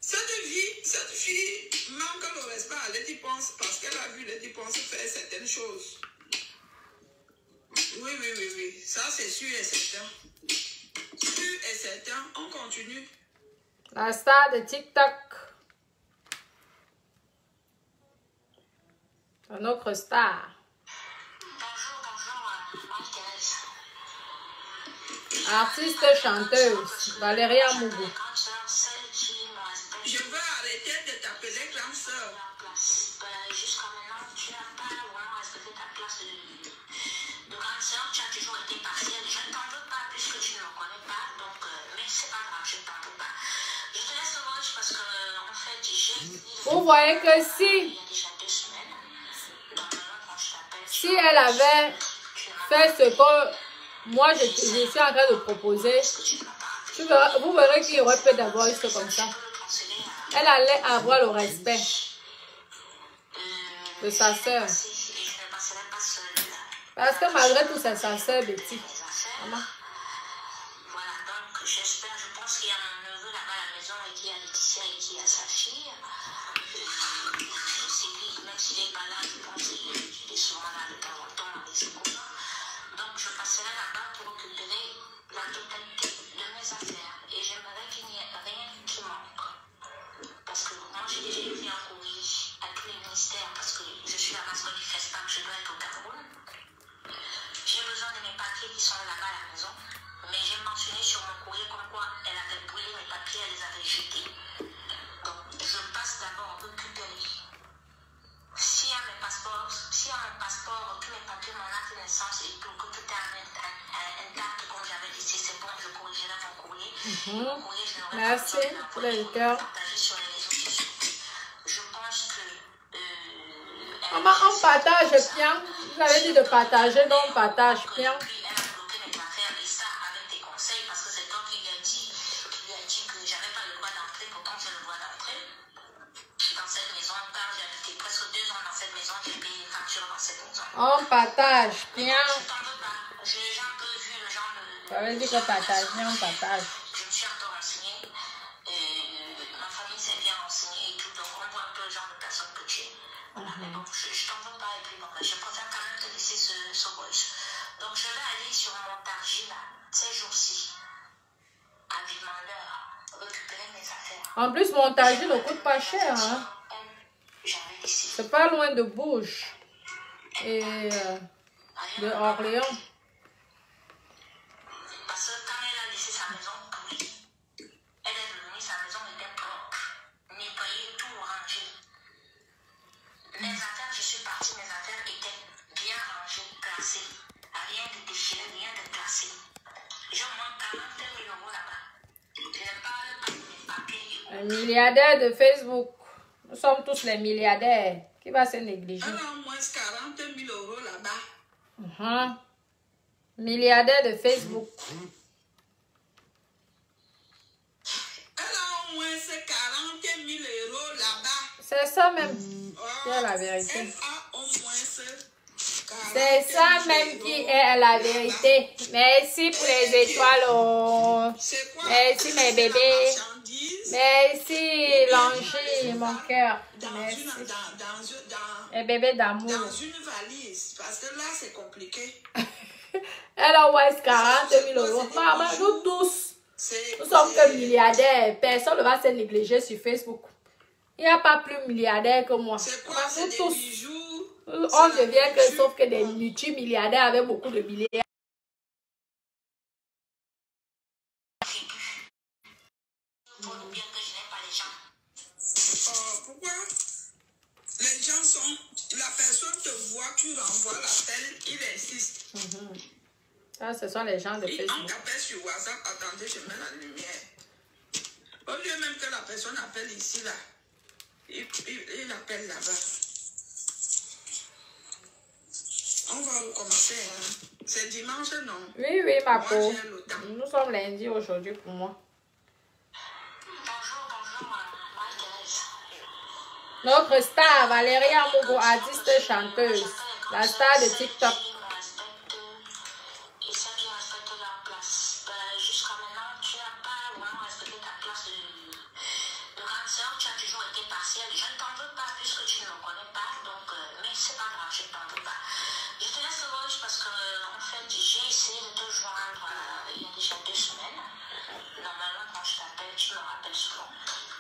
Cette fille manque le respect à Lady Ponce parce qu'elle a vu Lady Ponce faire certaines choses. Oui, ça c'est sûr et certain. Sûr et certain, on continue.
La star de TikTok. Notre star.
Bonjour, Marie-Thérèse.
Artiste chanteuse, Valérie Amougou.
Je veux arrêter de t'appeler grande sœur.
Jusqu'à maintenant, tu n'as pas vraiment respecté ta place de grande sœur. Tu as toujours été partielle. Je ne t'en veux pas puisque tu ne me connais pas. Donc, mais c'est pas grave, je ne t'en veux pas. Je te laisse le watch parce que, en fait, j'ai...
Vous voyez que
Il y a déjà 2 semaines. Donc, quand je t'appelle...
si elle avait fait ce que moi je suis en train de proposer, vous verrez qu'il y aurait peu d'avortes comme ça. Elle allait avoir le respect de sa soeur. Parce que malgré tout, c'est sa soeur Betty. Voilà.
Voilà, donc j'espère, je pense qu'il y a mon neveu là-bas à la maison et qu'il y a Laetitia et qu'il y a sa fille. Même s'il n'est pas là, je pense qu'il est souvent là de temps en temps dans les secours. Donc je passerai là-bas pour récupérer la totalité de mes affaires. Et j'aimerais qu'il n'y ait rien qui manque. Parce que moi j'ai déjà écrit un courrier à tous les ministères parce que je suis la mascotte du FESPAC, je dois être au Cameroun. J'ai besoin de mes papiers qui sont là-bas à la maison. Mais j'ai mentionné sur mon courrier comme quoi elle avait brûlé mes papiers, elle les avait jetés. Donc je passe d'abord récupérer. S'il y a mon passeport, tous mes papiers, mon acte de naissance et tout, que tout est intact comme j'avais laissé, c'est bon, je corrigerai mon courrier. Mon courrier, je n'aurais pas
Merci
besoin de
pour
l'envoyer
les
ou de le
cœurs.
partager sur les réseaux sociaux. Je pense que
Maman, on partage bien. Vous avez dit de partager, donc on partage bien.
depuis, elle a bloqué mes affaires et ça avec tes conseils parce que c'est toi qui lui as dit que j'avais pas le droit d'entrer, pourtant j'ai le droit d'entrer dans cette maison car j'ai habité presque 2 ans dans cette maison, j'ai payé les factures dans cette maison.
On partage bien.
Je t'en veux pas, j'ai un peu vu le genre de...
Ça veut dire que partage bien, on partage.
Je me suis un peu renseignée, ma famille s'est bien renseignée et tout, donc on voit un peu le genre de personne que tu es. Voilà, mais bon, je t'en veux pas et puis bon, je préfère quand même te laisser ce voice. Donc je vais aller sur mon targi là, ces jours-ci, à Vimandeur, récupérer mes affaires.
En plus, montage ne coûte pas cher. Hein.
J'avais décidé.
C'est pas loin de Bourges et de Orléans.
Parce que quand elle a laissé sa maison pourrie, elle est revenue, sa maison était propre, nettoyée, tout rangé. Mes affaires, je suis partie, mes affaires étaient bien rangées, classées. Rien de déchiré, rien de classé. Je manque 40 000 € là-bas. Je ne parle pas des papiers.
Un milliardaire de Facebook. Nous sommes tous les milliardaires. Qui va se négliger?
Elle a au moins 40 000 € là-bas.
Milliardaire de Facebook.
Elle a au moins 40 000 € là-bas.
C'est ça même.
Oh,
C'est la vérité.
elle a au moins 40
C'est ça
000
même
€
qui est la vérité. Merci pour les étoiles. Oh.
C'est quoi?
Merci mes
C'est la
bébés.
marchandise
Merci Langy, mon cœur.
dans
Merci.
dans
Les bébés d'amour.
une valise. Parce que là, c'est compliqué.
Elle a ouais 40 000 €. Maman, nous tous,
C'est-
nous sommes
c'est-
que milliardaires. Personne ne va se négliger sur Facebook. Il n'y a pas plus milliardaire que moi.
C'est quoi?
Maman,
C'est
nous
des
tous,
bijoux.
on devient que sauf que des multimilliardaires avec beaucoup de milliards.
Pour nous bien que je n'aime pas les gens.
Pourquoi? Les gens sont... La personne te voit, tu renvoies l'appel, il insiste.
Ça, ce sont les gens de
On
Facebook.
t'appelle sur WhatsApp, attendez, je mets la lumière. Au lieu même que la personne appelle ici, là, il appelle là-bas. On va recommencer. Hein. C'est dimanche, non?
Oui, oui, ma
Moi,
peau.
j'ai le temps.
Nous sommes lundi aujourd'hui pour moi.
Bonjour, Marie-Thérèse.
Notre star, Valérie Amogo, artiste chanteuse. La star de TikTok.
Et ceux qui respectent leur place. Jusqu'à maintenant, tu n'as pas vraiment respecté ta place de grande sœur. Tu as toujours été partielle. Je ne t'en veux pas puisque tu ne me connais pas. Donc, mais c'est pas grave, je ne t'en veux pas. Je te laisse le voice parce que, en fait, j'ai essayé de te joindre il y a déjà 2 semaines. Normalement, quand je t'appelle, tu me rappelles souvent.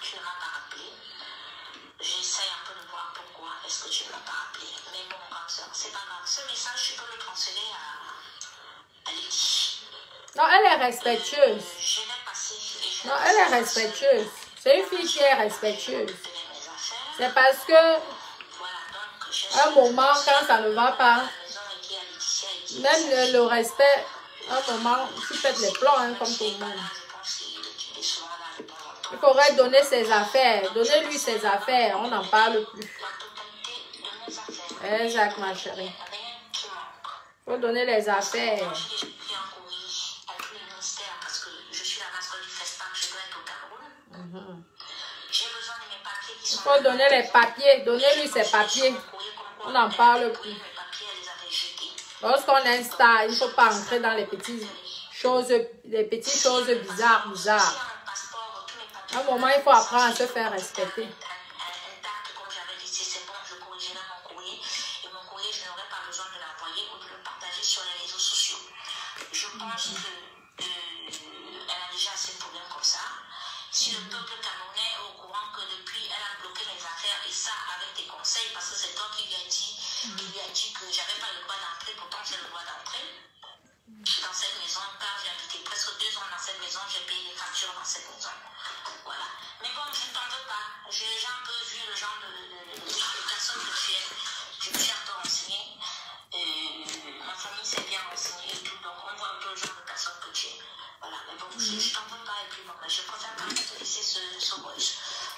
Tu ne m'as pas rappelé. J'essaye un peu de voir pourquoi est-ce que tu ne m'as pas rappelé. Mais bon, grande sœur, c'est pas grave. Ce message, tu peux le transférer à Lydie.
Non, elle est respectueuse.
Je l'ai passé et je
Non, elle est respectueuse. C'est une fille qui est respectueuse. C'est parce que un moment, quand ça ne va pas, même le respect, un moment, tu pètes les plombs, hein, comme tout le monde. Il faudrait donner ses affaires. Donnez-lui ses affaires. On n'en parle plus. Exact, ma chérie. Il faut donner les affaires. Il faut donner les papiers. Donnez-lui ses papiers. On n'en parle plus. Lorsqu'on est un star, il ne faut pas entrer dans les petites choses bizarres. À un moment, il faut apprendre à se faire respecter.
Je pense qu'elle a déjà assez de problèmes comme ça. Si le peuple camerounais est au courant que depuis, elle a bloqué mes affaires et ça avec tes conseils, parce que c'est toi qui lui as dit que j'avais pas le droit d'entrer, pourtant j'ai le droit d'entrer dans cette maison, car j'ai habité presque 2 ans dans cette maison, j'ai payé les factures dans cette maison. Voilà. Mais bon, je ne t'en veux pas. J'ai un peu vu le genre de personne que tu es. Je me suis un peu renseignée. Ma famille s'est bien renseignée et tout, donc on voit un peu le genre de personne que tu es. Voilà. Mais bon, je t'en veux pas et puis bon, je préfère quand même te laisser ce voice.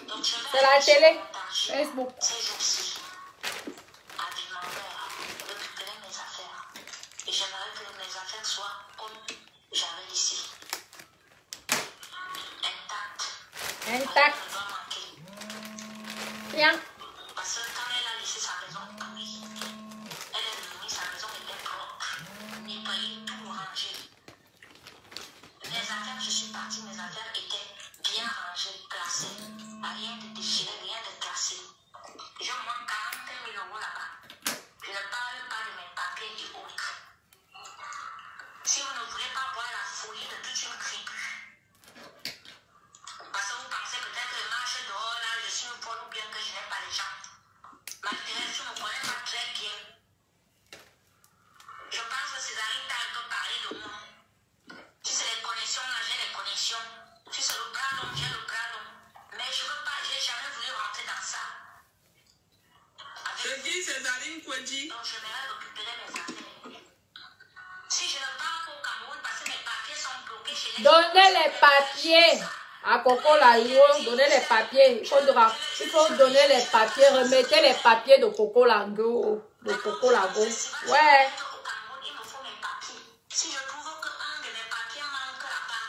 Donc, je
C'est la télé,
partager
Facebook.
ces jours-ci avec mon père, récupérer mes affaires. Et j'aimerais que mes affaires soient comme j'avais ici. Intactes.
Intact.
Ne doit manquer.
Tiens.
Parce que quand elle a laissé sa maison à Paris, elle est revenue, sa maison était propre, nettoyée, tout rangé. Les affaires, je suis partie, mes affaires étaient bien rangées, classées. Rien de déchiré, rien de cassé. Je monte 40 000 € là-bas. Je ne parle pas de mes papiers et autres. Si vous ne voulez pas voir la folie de toute une tribu, parce que vous pensez peut-être que je marche dehors, là, je suis une folle ou bien que je n'ai pas les gens. Malgré tout, je ne me connais pas très bien. Je pense que Césarine t'a un peu parlé de moi. Si c'est les connexions, là, j'ai les connexions. Si c'est le bras long, j'ai le bras long. Mais je ne veux pas, j'ai jamais voulu rentrer dans ça.
Je dis Césarine Kouedji.
Donc, je vais récupérer mes affaires. Si je ne pars qu'au Cameroun, parce que mes papiers sont bloqués chez les...
Donnez les papiers à Coco Lango. Donnez les papiers. Il faut donner les papiers. Remettez les papiers de Coco Lango. De Coco Lango. Ouais.
Au Cameroun, il me faut mes papiers. Si je trouve qu'un de mes papiers manque là-bas,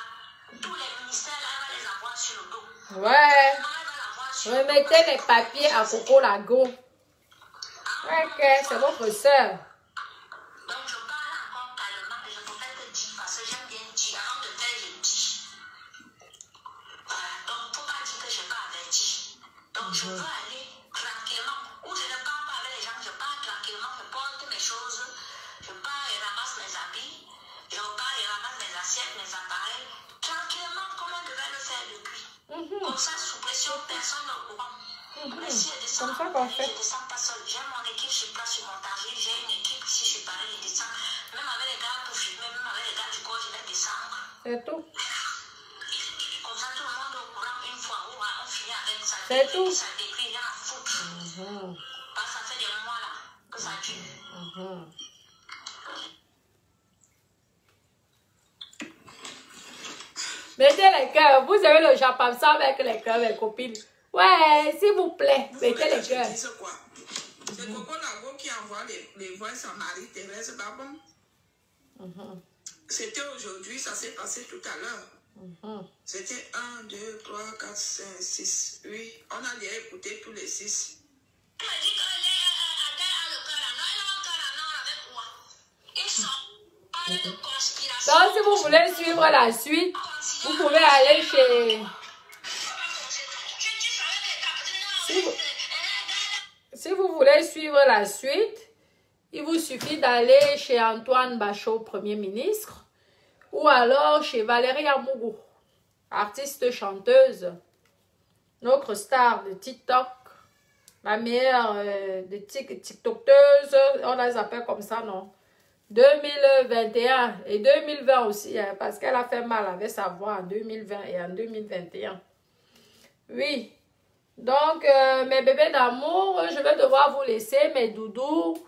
tous les ministères, là, elle va les avoir sur le dos.
Ouais.
Elle va l'avoir sur le dos.
Remettez les papiers à Coco Lango. Ok, c'est votre soeur.
Donc, je parle encore calmement, mais je préfère te dire parce que j'aime bien dire. Avant de faire, je dis. Voilà. Donc, il ne faut pas dire que je n'ai pas averti. Donc, je veux aller tranquillement. Ou je ne parle pas avec les gens, je parle tranquillement, je porte mes choses, je pars et ramasse mes habits, je repars et ramasse mes assiettes, mes appareils, tranquillement, comme on devait le faire depuis. Comme ça, sous pression, personne n'est au courant. Mais si je descends,
Comme ça qu'on fait.
je descends pas seul. J'ai mon équipe sur place sur montager, j'ai une équipe ici sur Paris, je descends. Même avec les gars pour filmer, même avec les gars du corps, je vais descendre.
C'est tout.
Comme ça, tout le monde est au courant une fois où on finit avec ça.
C'est tout.
Ça décrit, il y a à foutre. Parce que ça fait des mois là que ça dure.
Mettez les cœurs. Vous avez le japon ça avec les cœurs, mes copines. Ouais, s'il vous plaît,
Vous
mettez
voulez
les
que
cœurs.
je dise quoi? C'est Coco Lango qui envoie les voix à Marie-Thérèse Babon. C'était aujourd'hui, ça s'est passé tout à l'heure. C'était 1, 2, 3, 4, 5, 6, 8. On a écouté tous les 6.
Elle m'a dit qu'elle a le cœur à Nord. Elle a un cœur à Nord avec moi. Ils sont pas de conspiration.
Donc, si vous voulez suivre la suite, vous pouvez aller chez... Si vous voulez suivre la suite, il vous suffit d'aller chez Antoine Bachot, Premier ministre, ou alors chez Valérie Amougou, artiste chanteuse, notre star de TikTok, la meilleure de TikTokeuse, on les appelle comme ça, non? 2021 et 2020 aussi, hein, parce qu'elle a fait mal avec sa voix en 2020 et en 2021. Oui. Donc, mes bébés d'amour, je vais devoir vous laisser, mes doudous.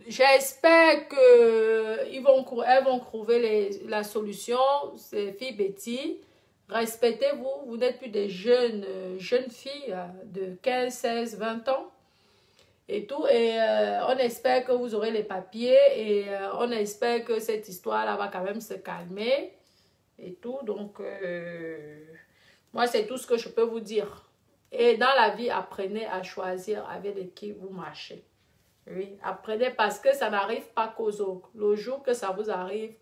J'espère qu'elles vont trouver la solution. C'est fille Betty. Respectez-vous. Vous n'êtes plus des jeunes filles de 15, 16, 20 ans. Et tout. Et on espère que vous aurez les papiers. Et on espère que cette histoire-là va quand même se calmer. Et tout. Donc, moi, c'est tout ce que je peux vous dire. Et dans la vie, apprenez à choisir avec qui vous marchez. Oui, apprenez parce que ça n'arrive pas qu'aux autres. Le jour que ça vous arrive,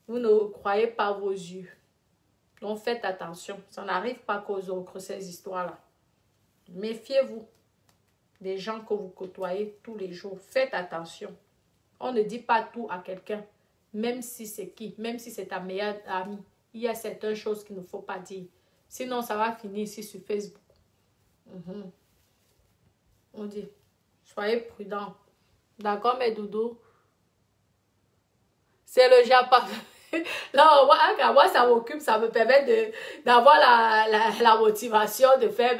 vous ne croyez pas vos yeux. Donc faites attention. Ça n'arrive pas qu'aux autres, ces histoires-là. Méfiez-vous des gens que vous côtoyez tous les jours. Faites attention. On ne dit pas tout à quelqu'un, même si c'est qui, même si c'est ta meilleure amie. Il y a certaines choses qu'il ne faut pas dire. Sinon, ça va finir ici sur Facebook. On dit, soyez prudents. D'accord, mes doudous? C'est le Japon. Non, moi, ça m'occupe, ça me permet d'avoir la motivation de faire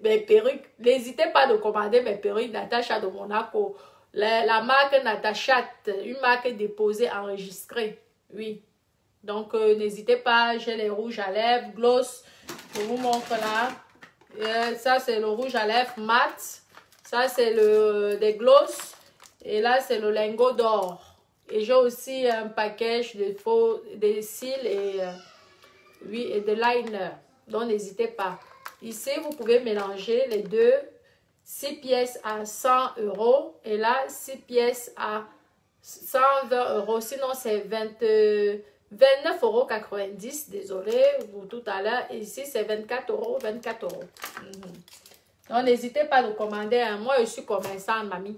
mes perruques. N'hésitez pas à commander mes perruques Natacha de Monaco. La marque Natacha, une marque déposée, enregistrée. Oui. Donc, n'hésitez pas, j'ai les rouges à lèvres, gloss. Je vous montre là. Ça, c'est le rouge à lèvres mat. Ça, c'est des gloss. Et là, c'est le lingot d'or. Et j'ai aussi un package de cils et, oui, et de liner. Donc, n'hésitez pas. Ici, vous pouvez mélanger les deux. 6 pièces à 100 €. Et là, 6 pièces à 120 €. Sinon, c'est 29,90 €. Désolé pour tout à l'heure. Et ici, c'est 24 €. 24 €. Donc, n'hésitez pas à le commander. Hein. Moi, je suis commerçante, mamie.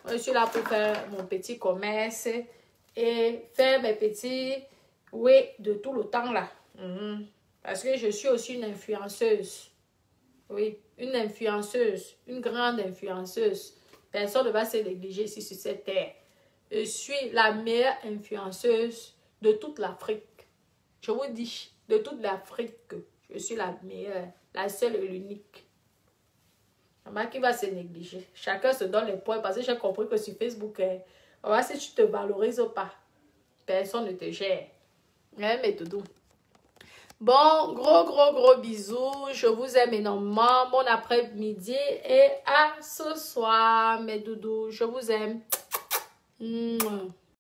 Moi, je suis là pour faire mon petit commerce et faire mes petits oui de tout le temps là. Parce que je suis aussi une influenceuse. Oui, une influenceuse, une grande influenceuse. Personne ne va se négliger ici sur cette terre. Je suis la meilleure influenceuse de toute l'Afrique. Je vous dis, de toute l'Afrique, je suis la meilleure, la seule et l'unique. Qui va se négliger. Chacun se donne les points parce que j'ai compris que sur Facebook, on va si tu te valorises ou pas. Personne ne te gère. Mais doudou. Bon, gros bisous. Je vous aime énormément. Bon après-midi et à ce soir, mes doudous. Je vous aime.